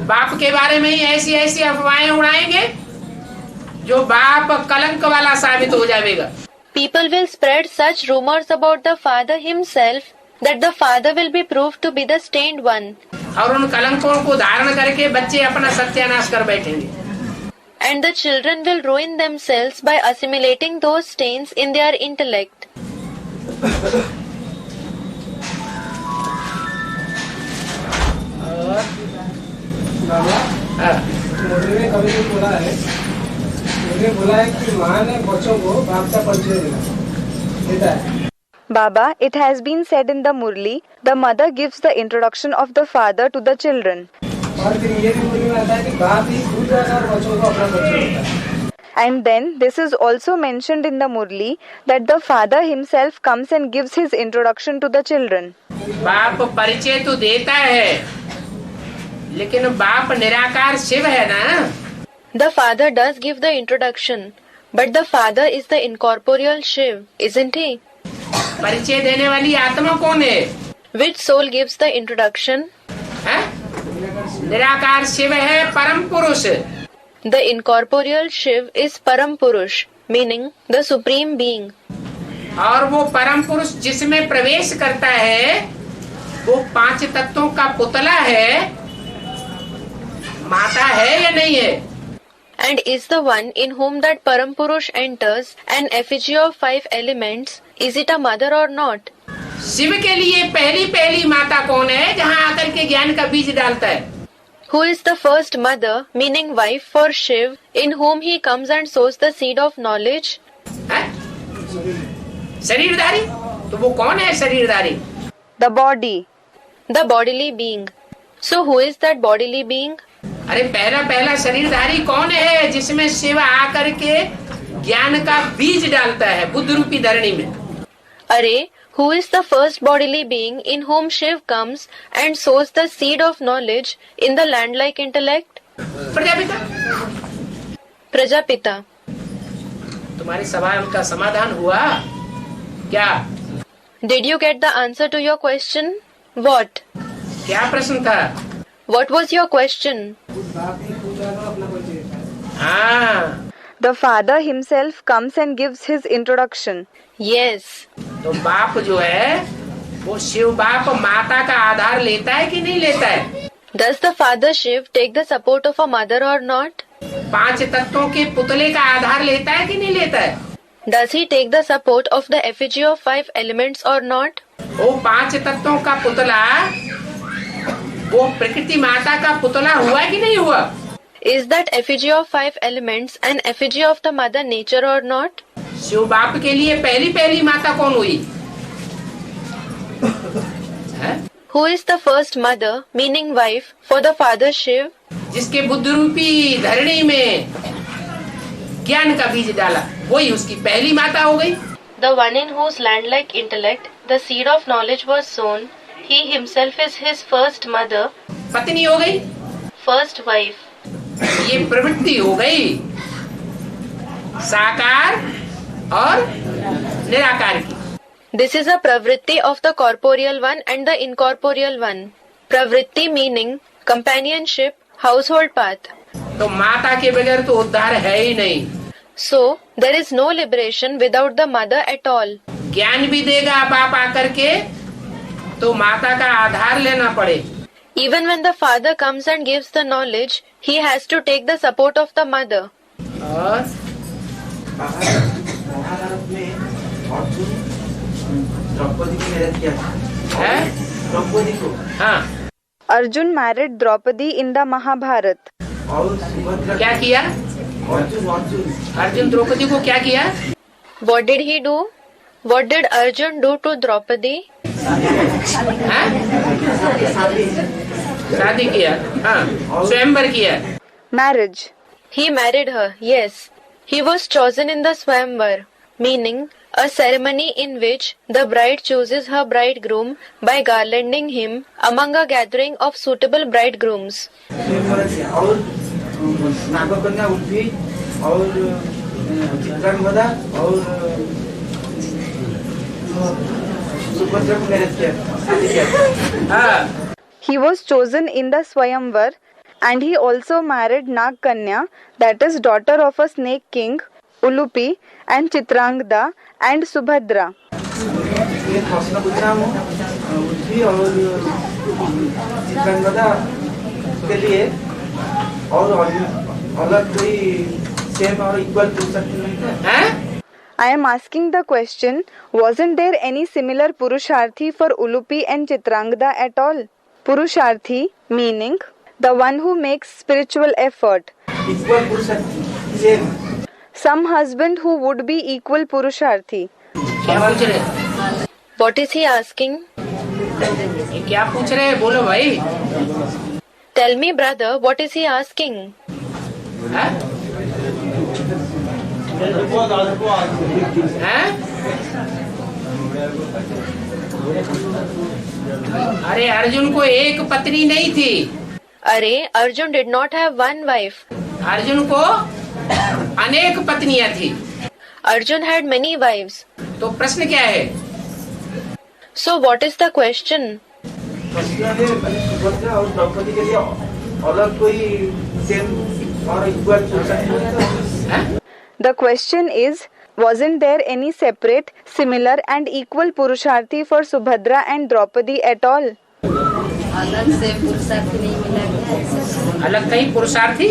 बाप के बारे में ही ऐसी ऐसी अफवाहें उड़ाएंगे जो बाप कलंक वाला साबित हो जाएगा। People will spread such rumors about the Father himself that the Father will be proved to be the stained one. और उन कलंकों को धारण करके बच्चे अपना सत्यानाश कर बैठेंगे। And the children will ruin themselves by assimilating those stains in their intellect. हाँ। मोदी ने कभी भी बोला है, उन्हें बोला है कि माँ ने बच्चों को बाप का परिचय देता है। Baba, it has been said in the Murli, the mother gives the introduction of the father to the children. और फिर ये भी बोलने में आता है कि बाप ही खुद जाकर बच्चों को अपना परिचय देता है। And then this is also mentioned in the Murli that the father himself comes and gives his introduction to the children. बाप परिचय तो देता है, लेकिन बाप निराकार शिव है ना। The Father does give the introduction, but the Father is the incorporeal Shiv, isn't he? परिचय देने वाली आत्मा कौन है? Which soul gives the introduction? हैं? निराकार शिव है, परम पुरुष। The incorporeal Shiv is Param Purush, meaning the Supreme Being. और वो परम पुरुष जिसमें प्रवेश करता है वो 5 तत्वों का पुतला है, माता है या नहीं है? And is the one in whom that Param Purush enters an effigy of 5 elements, is it a mother or not? Shiv के लिए पहली पहली माता कौन है जहाँ आकर के ज्ञान का बीज डालता है? Who is the first mother, meaning wife for Shiv, in whom he comes and sows the seed of knowledge? हैं? शरीरधारी? तो वो कौन है शरीरधारी? The body. The bodily being. So who is that bodily being? अरे पहला शरीरधारी कौन है जिसमें शिव आकर के ज्ञान का बीज डालता है बुद्ध रूपी धरणी में? Arey, who is the first bodily being in whom Shiv comes and sows the seed of knowledge in the land-like intellect? Prajapita. Prajapita. तुम्हारे सवाल का समाधान हुआ क्या? Did you get the answer to your question? What? क्या प्रश्न था? What was your question? हाँ, The father himself comes and gives his introduction. Yes. तो बाप जो है वो शिव बाप माता का आधार लेता है कि नहीं लेता है? Does the father Shiv take the support of a mother or not? 5 तत्वों के पुतले का आधार लेता है कि नहीं लेता है? Does he take the support of the effigy of 5 elements or not? वो 5 तत्वों का पुतला वो प्रकृति माता का पुतला हुआ कि नहीं हुआ? Is that effigy of 5 elements an effigy of the mother nature or not? Shiv बाप के लिए पहली माता कौन हुई है? Who is the first mother, meaning wife, for the father Shiv? जिसके बुद्ध रूपी धरणी में ज्ञान का बीज डाला, वही उसकी पहली माता हो गई। The one in whose land-like intellect the seed of knowledge was sown, he himself is his first mother, पत्नी हो गई, first wife. ये प्रवृत्ति हो गई साकार और निराकार की। This is a pravritti of the corporeal one and the incorporeal one. Pravritti meaning companionship, household path. तो माता के बगैर तो उद्धार है ही नहीं। So, there is no liberation without the mother at all. ज्ञान भी देगा बाप आकर के, तो माता का आधार लेना पड़े। Even when the father comes and gives the knowledge, he has to take the support of the mother. और महाभारत में अर्जुन द्रौपदी को मैरिज किया था। है? द्रौपदी को। हाँ, Arjun married Draupadi in the Mahabharata. और सुभद्रा क्या किया? अर्जुन द्रौपदी को क्या किया? What did he do? What did Arjun do to Draupadi? हाँ? शादी किया, हाँ, स्वयंवर किया। Marriage. He married her, yes. He was chosen in the Swayamvar, meaning a ceremony in which the bride chooses her bridegroom by garlanding him among a gathering of suitable bridegrooms. और नागकन्या उर्वी और चित्रांगदा और सुभद्रा को मैरिज किया। हाँ, He was chosen in the Swayamvar and he also married Nag Kanya, that is daughter of a snake king, Ulupi, and Chitrangda and Subhadra. ये प्रश्न पूछ रहा हूँ उर्वी और चित्रांगदा के लिए और अलग कोई सेम और इक्वल पूछ सकते नहीं थे? हैं? I am asking the question, wasn't there any similar Purusharthi for Ulupi and Chitrangda at all? Purusharthi meaning the one who makes spiritual effort. Equal पुरुषार्थी same. Some husband who would be equal Purusharthi. क्या पूछ रहे? What is he asking? ये क्या पूछ रहे हैं? बोलो भाई। Tell me, brother, what is he asking? हैं? हैं? अरे अर्जुन को एक पत्नी नहीं थी। अरे, Arjun did not have one wife. Arjun को अनेक पत्नियां थी। Arjun had many wives. तो प्रश्न क्या है? So what is the question? प्रश्न है सुभद्रा और द्रौपदी के लिए अलग कोई सेम और इक्वल पुरुषार्थी नहीं था? हैं? The question is, wasn't there any separate, similar and equal Purusharthi for Subhadra and Draupadi at all? अलग से पुरुषार्थी नहीं मिला क्या? अलग कहीं पुरुषार्थी?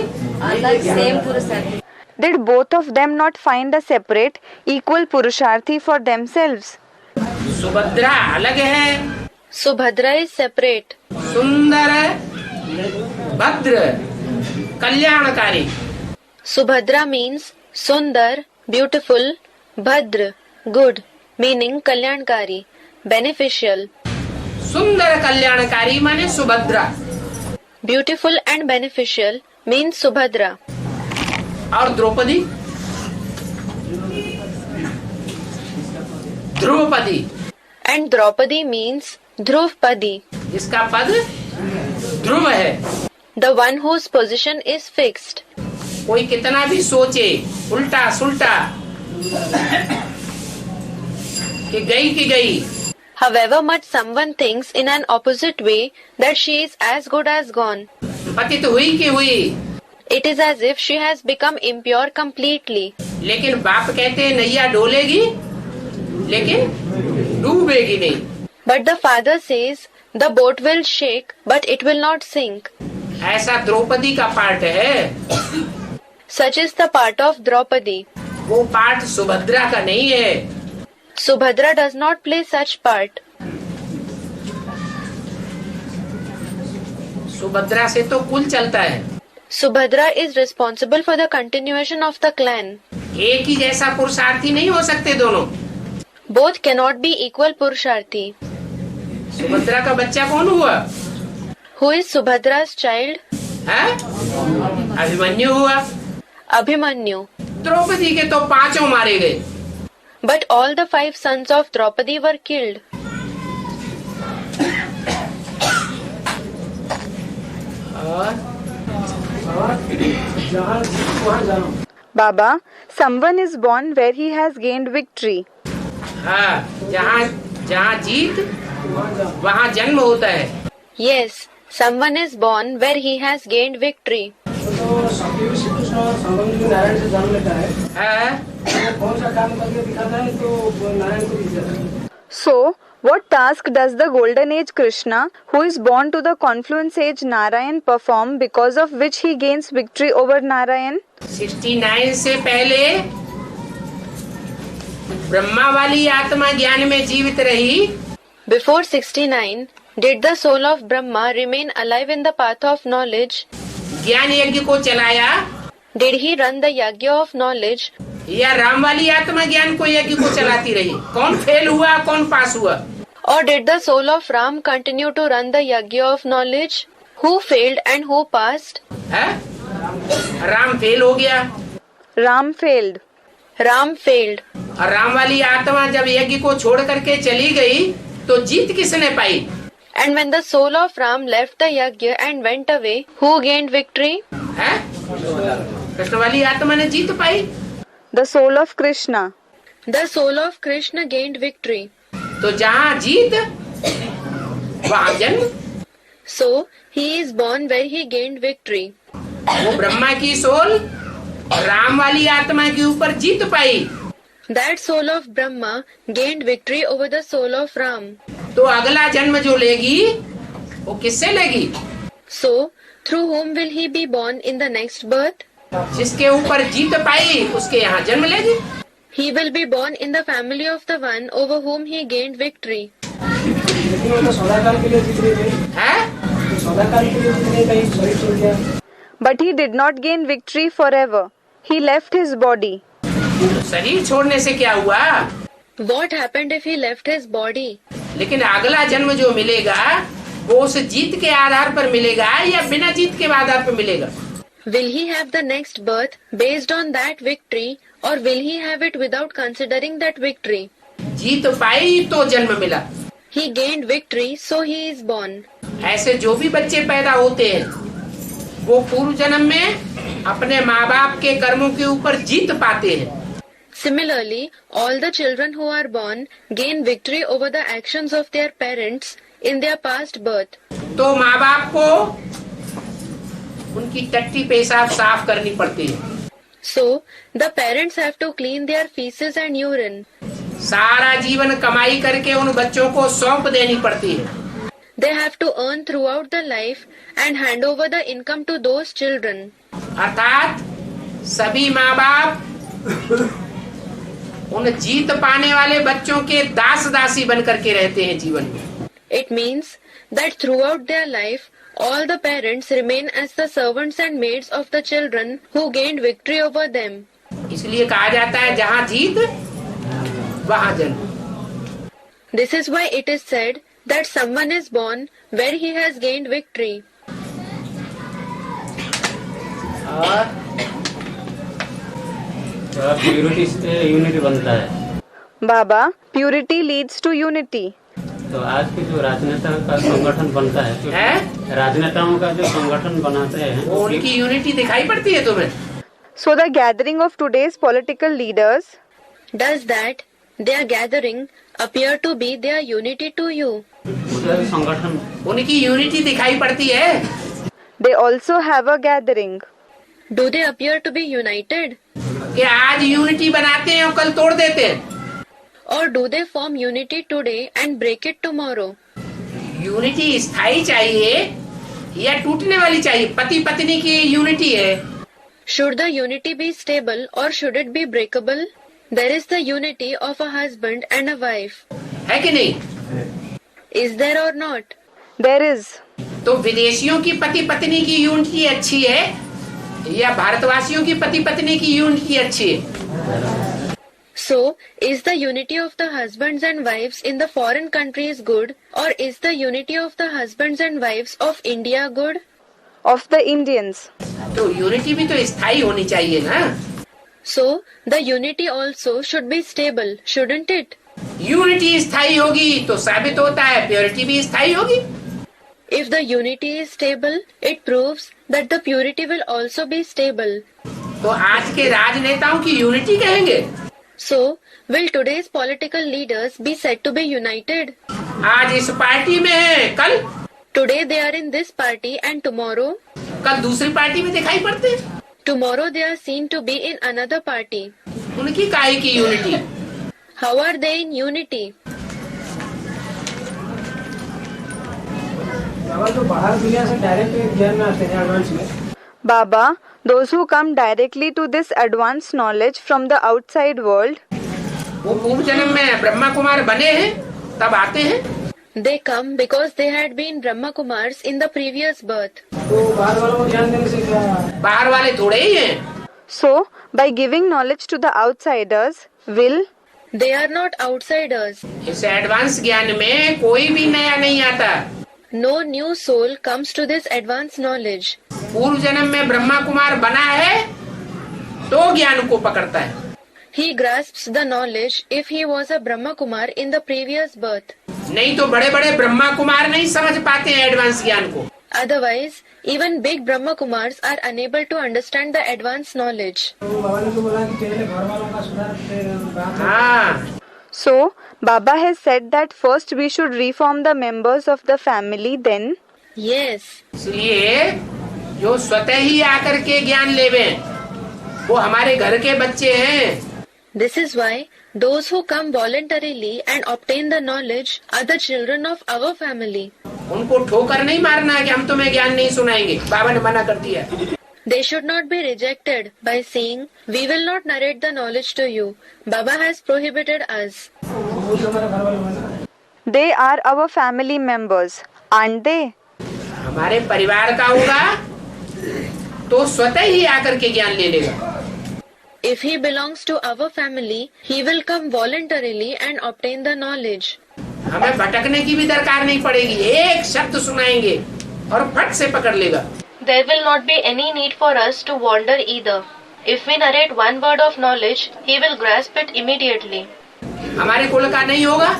अलग same पुरुषार्थी। Did both of them not find a separate, equal Purusharthi for themselves? Subhadra अलग है, Subhadra is separate. सुंदर, भद्र, कल्याणकारी। Subhadra means Sundar, beautiful, Bhadra, good, meaning Kalyankari, beneficial. सुंदर कल्याणकारी माने Subhadra. Beautiful and beneficial means Subhadra. और Draupadi? ध्रुवपदी। And Draupadi means Dhruvpadi, जिसका पद ध्रुव है। the one whose position is fixed. कोई कितना भी सोचे, उल्टा सुल्टा, कि गई। However much someone thinks in an opposite way that she is as good as gone, पतित हुई कि हुई, it is as if she has become impure completely. लेकिन बाप कहते हैं नैया डोलेगी लेकिन डूबेगी नहीं। But the father says the boat will shake, but it will not sink. ऐसा द्रौपदी का पार्ट है, Such is the part of Draupadi. वो पार्ट सुभद्रा का नहीं है। Subhadra does not play such part. Subhadra से तो कुल चलता है। Subhadra is responsible for the continuation of the clan. एक ही जैसा पुरुषार्थी नहीं हो सकते दोनों। Both cannot be equal Purusharthi. Subhadra का बच्चा कौन हुआ? Who is Subhadra's child? है? अभिमन्यु हुआ। Abhimanyu. द्रौपदी के तो 5 मारे गए। But all the 5 sons of Draupadi were killed. Baba, someone is born where he has gained victory. हाँ, जहाँ जीत वहाँ जन्म होता है। Yes, someone is born where he has gained victory. तो सतयुग श्री कृष्ण और संभव जी नारायण से जन्म लेता है, हाँ? तो कौन सा काम करके दिखाता है तो नारायण को दिख जाता है। So, what task does the Golden Age Krishna, who is born to the Confluence Age Narayan, perform because of which he gains victory over Narayan? 69 से पहले ब्रह्मा वाली आत्मा ज्ञान में जीवित रही। Before 69, did the soul of Brahma remain alive in the path of knowledge? ज्ञान यज्ञ को चलाया, Did he run the yagya of knowledge? या राम वाली आत्मा ज्ञान को यज्ञ को चलाती रही? कौन फेल हुआ, कौन पास हुआ? Or did the soul of Ram continue to run the yagya of knowledge? Who failed and who passed? है? राम फेल हो गया Ram failed. Ram failed. और राम वाली आत्मा जब यज्ञ को छोड़ करके चली गई तो जीत किसने पाई? And when the soul of Ram left the yagya and went away, who gained victory? है? कृष्ण वाली आत्मा ने जीत पाई। The soul of Krishna. The soul of Krishna gained victory. तो जहाँ जीत वहाँ जन्म। So, he is born where he gained victory. वो ब्रह्मा की सोल राम वाली आत्मा के ऊपर जीत पाई। That soul of Brahma gained victory over the soul of Ram. तो अगला जन्म जो लेगी वो किससे लेगी? So, through whom will he be born in the next birth? जिसके ऊपर जीत पाई उसके यहाँ जन्म लेगी। He will be born in the family of the one over whom he gained victory. लेकिन वो तो सदाकाल के लिए जीत रही थी, है? तो सदाकाल के लिए जीतने का ही शरीर छोड़ दिया। But he did not gain victory forever. He left his body. शरीर छोड़ने से क्या हुआ? What happened if he left his body? लेकिन अगला जन्म जो मिलेगा वो उस जीत के आधार पर मिलेगा या बिना जीत के आधार पर मिलेगा? Will he have the next birth based on that victory, or will he have it without considering that victory? जीत पाई तो जन्म मिला। He gained victory, so he is born. ऐसे जो भी बच्चे पैदा होते हैं वो पूर्व जन्म में अपने माँ बाप के कर्मों के ऊपर जीत पाते हैं। Similarly, all the children who are born gain victory over the actions of their parents in their past birth. तो माँ बाप को उनकी टट्टी पेशाब साफ करनी पड़ती है। So, the parents have to clean their feces and urine. सारा जीवन कमाई करके उन बच्चों को सौंप देनी पड़ती है। They have to earn throughout the life and hand over the income to those children. अर्थात सभी माँ बाप उन जीत पाने वाले बच्चों के दास दासी बन करके रहते हैं जीवन में। It means that throughout their life, all the parents remain as the servants and maids of the children who gained victory over them. इसलिए कहा जाता है जहाँ जीत वहाँ जन्म। This is why it is said that someone is born where he has gained victory. और purity से unity बनता है। Baba, purity leads to unity. तो आज के जो राजनेता का संगठन बनता है, राजनेताओं का जो संगठन बनाते हैं वो उनकी यूनिटी दिखाई पड़ती है तुम्हें? So the gathering of today's political leaders, Does that they are gathering appear to be their unity to you? संगठन उनकी यूनिटी दिखाई पड़ती है? They also have a gathering. Do they appear to be united? कि आज unity बनाते हैं और कल तोड़ देते हैं? Or do they form unity today and break it tomorrow? Unity स्थायी चाहिए या टूटने वाली चाहिए? पति पत्नी की यूनिटी है। Should the unity be stable or should it be breakable? There is the unity of a husband and a wife. है कि नहीं? Is there or not? There is. तो विदेशियों की पति पत्नी की यूनिटी अच्छी है या भारतवासियों की पति पत्नी की यूनिटी अच्छी है? So, is the unity of the husbands and wives in the foreign countries good, or is the unity of the husbands and wives of India good? Of the Indians. तो यूनिटी भी तो स्थायी होनी चाहिए ना? So, the unity also should be stable, shouldn't it? Unity स्थायी होगी तो साबित होता है प्योरिटी भी स्थायी होगी। If the unity is stable, it proves that the purity will also be stable. तो आज के राजनेताओं की यूनिटी कहेंगे? So, will today's political leaders be said to be united? आज इस पार्टी में है, कल Today they are in this party and tomorrow? कल दूसरी पार्टी में दिखाई पड़ते हैं। Tomorrow they are seen to be in another party. उनकी काहे की unity? How are they in unity? तो बाहर दुनिया से डायरेक्ट ज्ञान में आते हैं एडवांस में। Baba, those who come directly to this advanced knowledge from the outside world, वो पूर्व जन्म में ब्रह्मा कुमार बने हैं तब आते हैं। They come because they had been Brahma Kumars in the previous birth. तो बाहर वालों को ज्ञान देने से क्या? बाहर वाले थोड़े ही हैं। so by giving knowledge to the outsiders, will They are not outsiders. इस एडवांस ज्ञान में कोई भी नया नहीं आता। No new soul comes to this advanced knowledge. पूर्व जन्म में ब्रह्मा कुमार बना है तो ज्ञान को पकड़ता है। He grasps the knowledge if he was a Brahma Kumar in the previous birth. नहीं तो बड़े बड़े ब्रह्मा कुमार नहीं समझ पाते हैं एडवांस ज्ञान को। Otherwise, even big Brahma Kumars are unable to understand the advanced knowledge. तो बाबा ने तो बोला कि पहले घर वालों का सुधार फिर बाद में। हाँ, so Baba has said that first we should reform the members of the family, then Yes. इसलिए जो स्वतः ही आकर के ज्ञान लेवे वो हमारे घर के बच्चे हैं। This is why those who come voluntarily and obtain the knowledge are the children of our family. उनको ठोकर नहीं मारना है कि हम तुम्हें ज्ञान नहीं सुनाएंगे, बाबा ने मना कर दिया। They should not be rejected by saying, "We will not narrate the knowledge to you." Baba has prohibited us. वो जो हमारे घर वाले हैं। they are our family members, aren't they? हमारे परिवार का होगा तो स्वतः ही आकर के ज्ञान ले लेगा। If he belongs to our family, he will come voluntarily and obtain the knowledge. हमें भटकने की भी दरकार नहीं पड़ेगी, एक शब्द सुनाएंगे और फट से पकड़ लेगा। There will not be any need for us to wander either. If we narrate one word of knowledge, he will grasp it immediately. हमारे कुल का नहीं होगा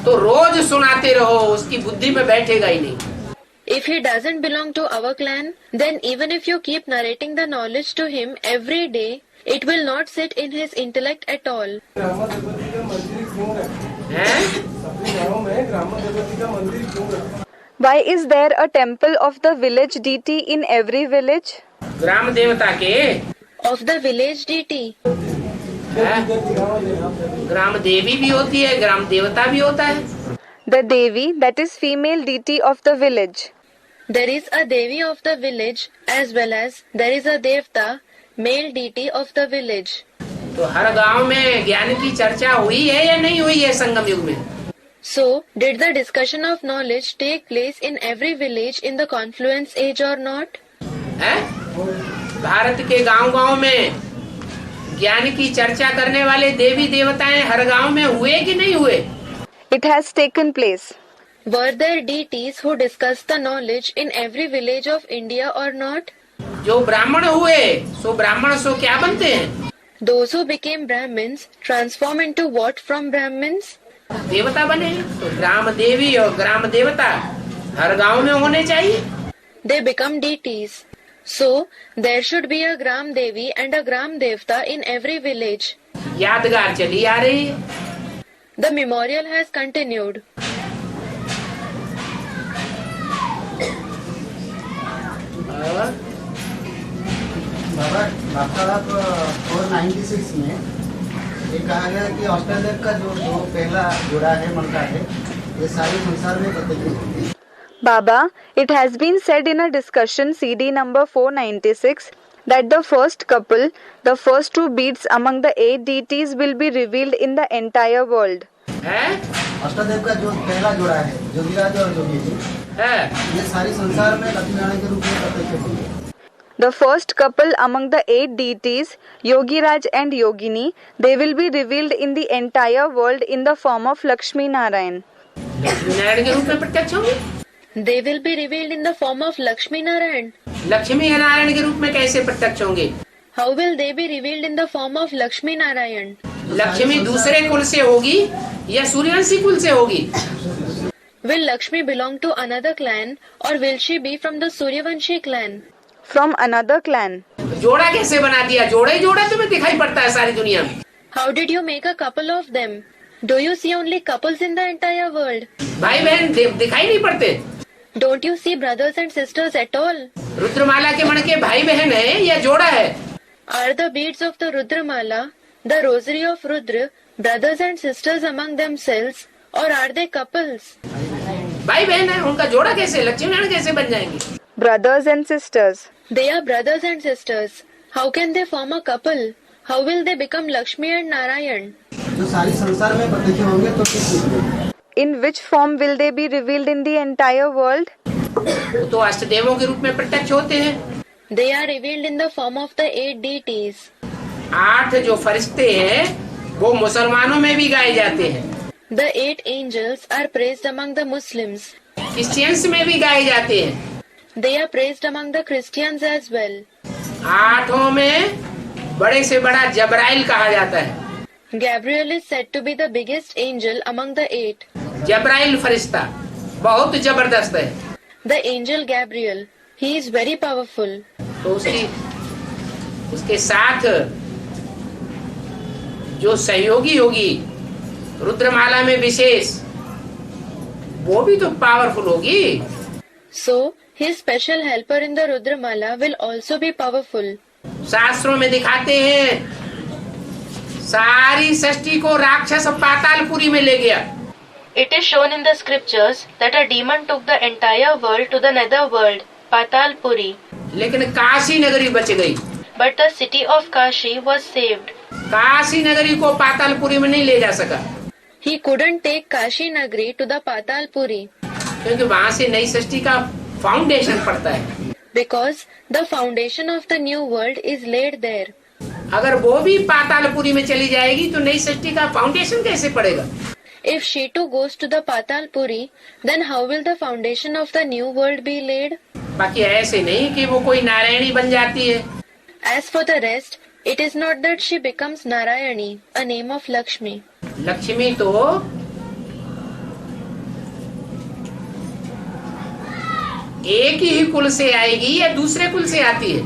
तो रोज सुनाते रहो, उसकी बुद्धि में बैठेगा ही नहीं। If he doesn't belong to our clan, then even if you keep narrating the knowledge to him every day, it will not sit in his intellect at all. ग्राम देवती का मंदिर क्यों है? हैं? अपने गाँव में ग्राम देवती का मंदिर क्यों है? Why is there a temple of the village deity in every village? ग्राम देवता के Of the village deity. हैं? ग्राम देवी भी होती है, ग्राम देवता भी होता है। The Devi, that is female deity of the village. There is a Devi of the village as well as there is a Devta, male deity of the village. तो हर गांव में ज्ञान की चर्चा हुई है या नहीं हुई है संगम युग में? So, did the discussion of knowledge take place in every village in the confluence age or not? हैं? भारत के गांव-गांव में ज्ञान की चर्चा करने वाले देवी देवताएं हर गांव में हुए कि नहीं हुए? It has taken place. Were there deities who discussed the knowledge in every village of India or not? जो ब्राह्मण हुए सो ब्राह्मण सो क्या बनते हैं? Those who became Brahmins transform into what from Brahmins? देवता बने। तो ग्राम देवी और ग्राम देवता हर गांव में होने चाहिए। They become deities. So, there should be a Gram Devi and a Gram Devta in every village. यादगार चली आ रही है। The memorial has continued. और बाबा वार्तालाप 496 में ये कहा गया कि ऑस्ट्रेलिया का जो पहला जोड़ा है मन का है, ये सारे संसार में प्रत्यक्ष होंगे। Baba, it has been said in a discussion CD number 496 that the first couple, the first two beads among the 8 deities will be revealed in the entire world. है? अष्टदेव का जो पहला जोड़ा है, जोगीराज और जोगी जी, है? ये सारे संसार में लक्ष्मीनारायण के रूप में प्रत्यक्ष होंगे। The first couple among the 8 deities, Yogiraj and Yogini, they will be revealed in the entire world in the form of Lakshmi Narayan. Lakshmi Narayan के रूप में प्रत्यक्ष होंगे। They will be revealed in the form of Lakshmi Narayan. Lakshmi Narayan के रूप में कैसे प्रत्यक्ष होंगे? How will they be revealed in the form of Lakshmi Narayan? Lakshmi दूसरे कुल से होगी या सूर्यवंशी कुल से होगी? Will Lakshmi belong to another clan or will she be from the Suryavanshi clan? From another clan. जोड़ा कैसे बना दिया? जोड़ा ही जोड़ा तुम्हें दिखाई पड़ता है सारी दुनिया में। How did you make a couple of them? Do you see only couples in the entire world? भाई बहन दिखाई नहीं पड़ते? Don't you see brothers and sisters at all? रुद्रमाला के मण के भाई बहन है या जोड़ा है? Are the beads of the Rudramala, the rosary of Rudra, brothers and sisters among themselves, or are they couples? भाई बहन है, उनका जोड़ा कैसे, लक्ष्मी नारायण कैसे बन जाएंगे? Brothers and sisters. They are brothers and sisters. How can they form a couple? How will they become Lakshmi and Narayan? जो सारी संसार में प्रत्यक्ष होंगे तो किस रूप में? In which form will they be revealed in the entire world? वो तो अष्टदेवों के रूप में प्रत्यक्ष होते हैं। They are revealed in the form of the 8 deities. 8 जो फरिश्ते हैं वो मुसलमानों में भी गाए जाते हैं। The 8 angels are praised among the Muslims. Christians में भी गाए जाते हैं। They are praised among the Christians as well. 8 में बड़े से बड़ा जबराइल कहा जाता है। Gabriel is said to be the biggest angel among the 8. जबराइल फरिश्ता बहुत जबरदस्त है। The angel Gabriel, he is very powerful. तो उसके साथ जो सहयोगी होगी रुद्रमाला में विशेष, वो भी तो पावरफुल होगी। So, his special helper in the Rudramala will also be powerful. शास्त्रों में दिखाते हैं सारी सृष्टि को राक्षस पातालपुरी में ले गया। It is shown in the scriptures that a demon took the entire world to the nether world, Patalpuri. लेकिन काशी नगरी बच गई। But the city of Kashi was saved. Kashi नगरी को पातालपुरी में नहीं ले जा सका, He couldn't take Kashi Nagari to the Patalpuri क्योंकि वहाँ से नई सृष्टि का फाउंडेशन पड़ता है। because the foundation of the new world is laid there. अगर वो भी पातालपुरी में चली जाएगी तो नई सृष्टि का फाउंडेशन कैसे पड़ेगा? If she too goes to the Patalpuri, then how will the foundation of the new world be laid? बाकी ऐसे नहीं कि वो कोई नारायणी बन जाती है। As for the rest, it is not that she becomes Narayani, a name of Lakshmi. Lakshmi तो एक ही कुल से आएगी या दूसरे कुल से आती है?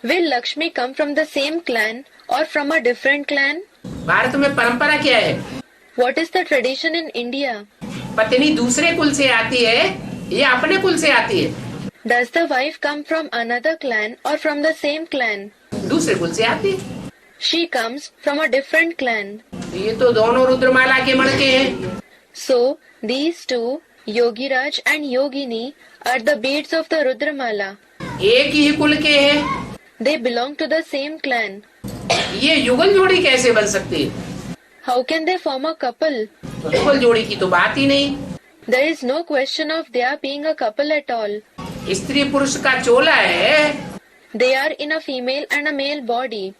Will Lakshmi come from the same clan or from a different clan? Bharat में परंपरा क्या है? What is the tradition in India? पत्नी दूसरे कुल से आती है या अपने कुल से आती है? Does the wife come from another clan or from the same clan? दूसरे कुल से आती है। She comes from a different clan. ये तो दोनों रुद्रमाला के मणके हैं। So, these two, Yogiraj and Yogini, are the beads of the Rudramala. एक ही कुल के हैं। They belong to the same clan. ये युगल जोड़ी कैसे बन सकती है? How can they form a couple? युगल जोड़ी की तो बात ही नहीं। There is no question of their being a couple at all. स्त्री पुरुष का चोला है They are in a female and a male body.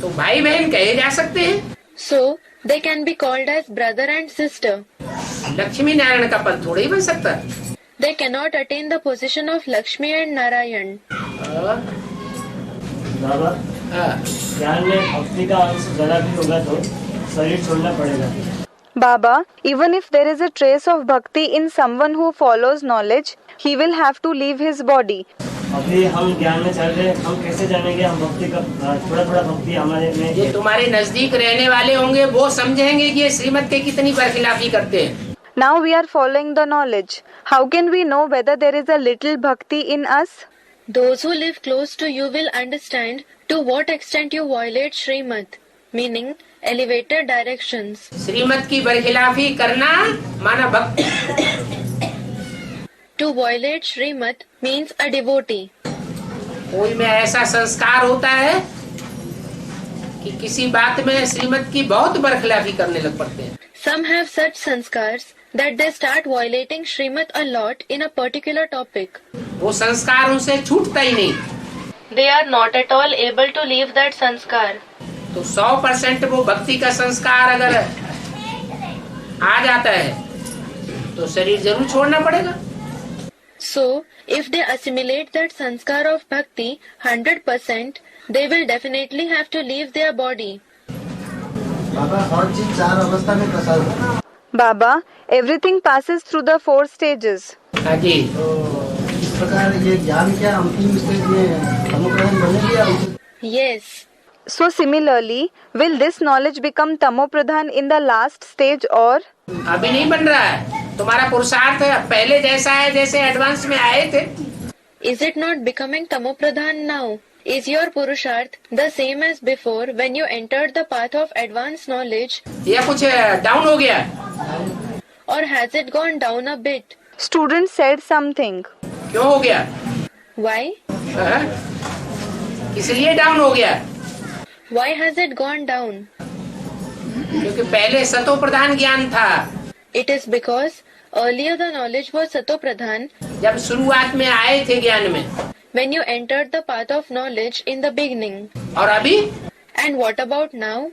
तो भाई बहन कहे जा सकते हैं। So, they can be called as brother and sister. Lakshmi Narayan का पद थोड़ा ही बन सकता है। They cannot attain the position of Lakshmi and Narayan. बाबा, ज्ञान में भक्ति का अंश जरा भी होगा तो शरीर छोड़ना पड़ेगा। Baba, even if there is a trace of bhakti in someone who follows knowledge, he will have to leave his body. अभी हम ज्ञान में चल रहे हैं, हम कैसे जानेंगे हम भक्ति का थोड़ा थोड़ा भक्ति हमारे में ये तुम्हारे नजदीक रहने वाले होंगे, वो समझेंगे कि ये श्रीमत के कितनी बरखिलाफी करते हैं। Now we are following the knowledge. How can we know whether there is a little bhakti in us? Those who live close to you will understand to what extent you violate Srimad, meaning elevated directions. श्रीमत की बरखिलाफी करना माना भक्ति। To violate Srimad means a devotee. कोई में ऐसा संस्कार होता है कि किसी बात में श्रीमत की बहुत बरखिलाफी करने लग पड़ते हैं। Some have such sanskars that they start violating Srimad a lot in a particular topic. वो संस्कार उनसे छूटता ही नहीं। They are not at all able to leave that sanskar. तो 100% वो भक्ति का संस्कार अगर आ जाता है तो शरीर जरूर छोड़ना पड़ेगा। So, if they assimilate that sanskar of bhakti 100%, they will definitely have to leave their body. बाबा हर चीज 4 अवस्था में प्रसार होता है। Baba, everything passes through the 4 stages. हाँ जी। तो इस प्रकार ये ज्ञान क्या अंतिम स्टेज में तमोप्रधान बनेगी या उचित? Yes. So similarly, will this knowledge become tamopradhan in the last stage or? अभी नहीं बन रहा है, तुम्हारा पुरुषार्थ पहले जैसा है जैसे एडवांस में आए थे। Is it not becoming tamopradhan now? Is your purusharth the same as before when you entered the path of advanced knowledge, या कुछ डाउन हो गया? or has it gone down a bit? Student said something. क्यों हो गया? Why? हाँ? इसलिए down हो गया Why has it gone down? क्योंकि पहले सतो प्रधान ज्ञान था। It is because earlier the knowledge was satopradhan जब शुरुआत में आए थे ज्ञान में, when you entered the path of knowledge in the beginning. और अभी And what about now?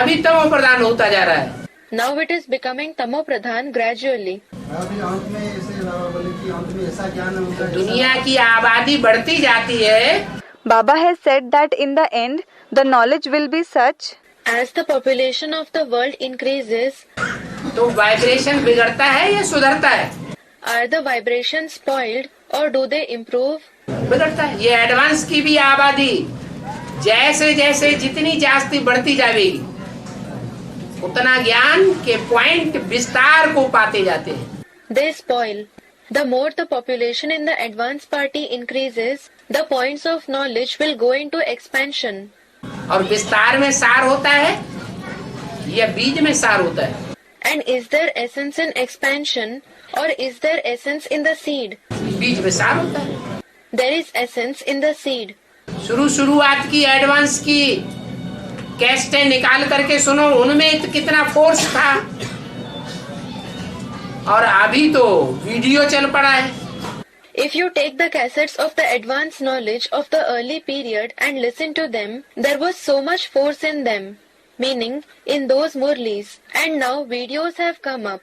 अभी तमो प्रधान होता जा रहा है। Now it is becoming tamopradhan gradually. अभी अंत में ऐसे बाबा बोले कि अंत में ऐसा ज्ञान होगा दुनिया की आबादी बढ़ती जाती है। Baba has said that in the end, the knowledge will be such. As the population of the world increases, तो वाइब्रेशन बिगड़ता है या सुधरता है? are the vibrations spoiled or do they improve? बिगड़ता है। ये एडवांस की भी आबादी जैसे जैसे जितनी जास्ती बढ़ती जाएगी उतना ज्ञान के पॉइंट विस्तार को पाते जाते हैं। They spoil. The more the population in the advanced party increases, the points of knowledge will go into expansion. और विस्तार में सार होता है या बीज में सार होता है? And is there essence in expansion or is there essence in the seed? बीज में सार होता है। There is essence in the seed. शुरुआत की एडवांस की कैसेटें निकाल करके सुनो, उनमें कितना फोर्स था, और अभी तो वीडियो चल पड़ा है। If you take the cassettes of the advanced knowledge of the early period and listen to them, there was so much force in them, meaning in those murlis, and now videos have come up.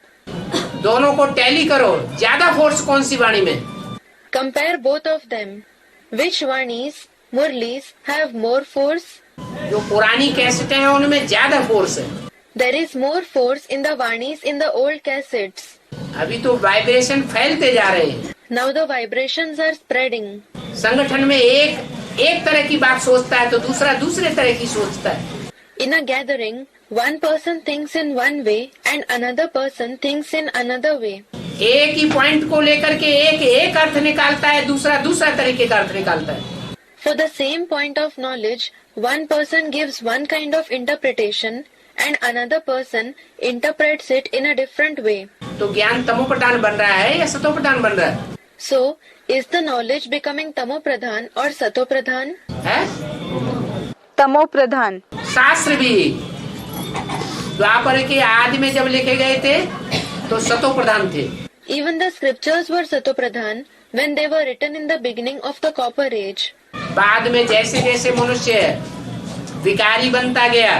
दोनों को tally करो, ज्यादा force कौन सी वाणी में? Compare both of them. Which vanis, murlis, have more force? जो पुरानी कैसेटें हैं उनमें ज्यादा फोर्स है। There is more force in the vanis in the old cassettes. अभी तो वाइब्रेशन फैलते जा रहे हैं। Now the vibrations are spreading. संगठन में एक तरह की बात सोचता है तो दूसरा दूसरे तरह की सोचता है। In a gathering, one person thinks in one way and another person thinks in another way. एक ही पॉइंट को लेकर के एक अर्थ निकालता है, दूसरा दूसरा तरीके का अर्थ निकालता है। For the same point of knowledge, one person gives one kind of interpretation and another person interprets it in a different way. तो ज्ञान तमोप्रधान बन रहा है या सतोप्रधान बन रहा है? So, is the knowledge becoming tamopradhan or satopradhan? है? तमोप्रधान। शास्त्र भी द्वापर के आदि में जब लिखे गए थे तो सतोप्रधान थे। Even the scriptures were satopradhan when they were written in the beginning of the copper age. बाद में जैसे जैसे मनुष्य विकारी बनता गया,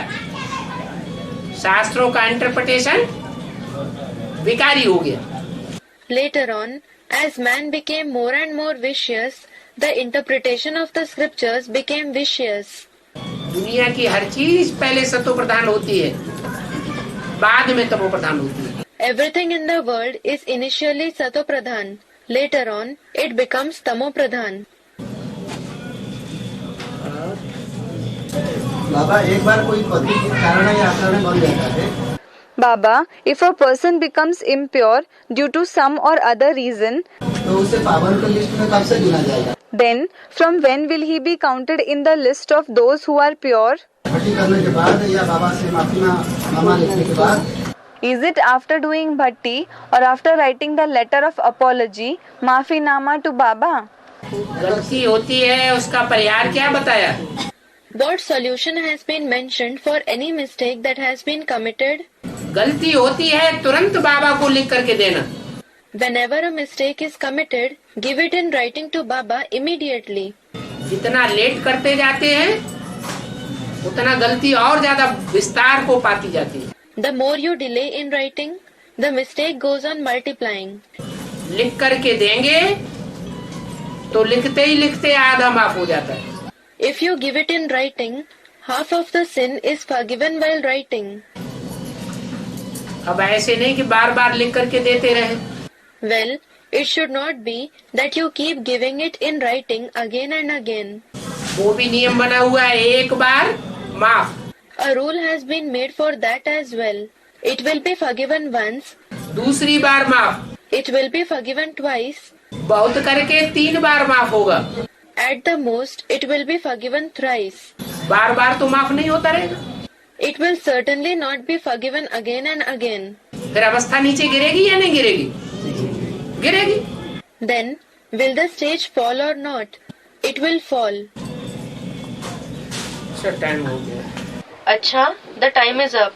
शास्त्रों का इंटरप्रिटेशन विकारी हो गया। Later on, as man became more and more vicious, the interpretation of the scriptures became vicious. दुनिया की हर चीज पहले सतो प्रधान होती है, बाद में तमो प्रधान होती है। Everything in the world is initially satopradhan. Later on, it becomes tamopradhan. बाबा एक बार कोई पति के कारण या अकारण बन जाता है Baba, if a person becomes impure due to some or other reason, तो उसे पावन की लिस्ट में कब से गिना जाएगा? then from when will he be counted in the list of those who are pure? भट्टी करने के बाद या बाबा से माफीनामा लिखने के बाद? Is it after doing bhatti or after writing the letter of apology, maafinama to Baba? गलती होती है, उसका परिहार क्या बताया? What solution has been mentioned for any mistake that has been committed? गलती होती है तुरंत बाबा को लिख करके देना। Whenever a mistake is committed, give it in writing to Baba immediately. जितना लेट करते जाते हैं उतना गलती और ज्यादा विस्तार को पाती जाती है। The more you delay in writing, the mistake goes on multiplying. लिख करके देंगे तो लिखते ही लिखते आधा माफ हो जाता है। If you give it in writing, half of the sin is forgiven while writing. अब ऐसे नहीं कि बार बार लिख करके देते रहे। Well, it should not be that you keep giving it in writing again and again. वो भी नियम बना हुआ है, एक बार माफ। A rule has been made for that as well. It will be forgiven once. दूसरी बार माफ। It will be forgiven twice. बहुत करके 3 बार माफ होगा। At the most, it will be forgiven thrice. बार बार तो माफ नहीं होता रहेगा। It will certainly not be forgiven again and again. फिर अवस्था नीचे गिरेगी या नहीं गिरेगी? गिरेगी। Then, will the stage fall or not? It will fall. Time हो गया। Acha, the time is up.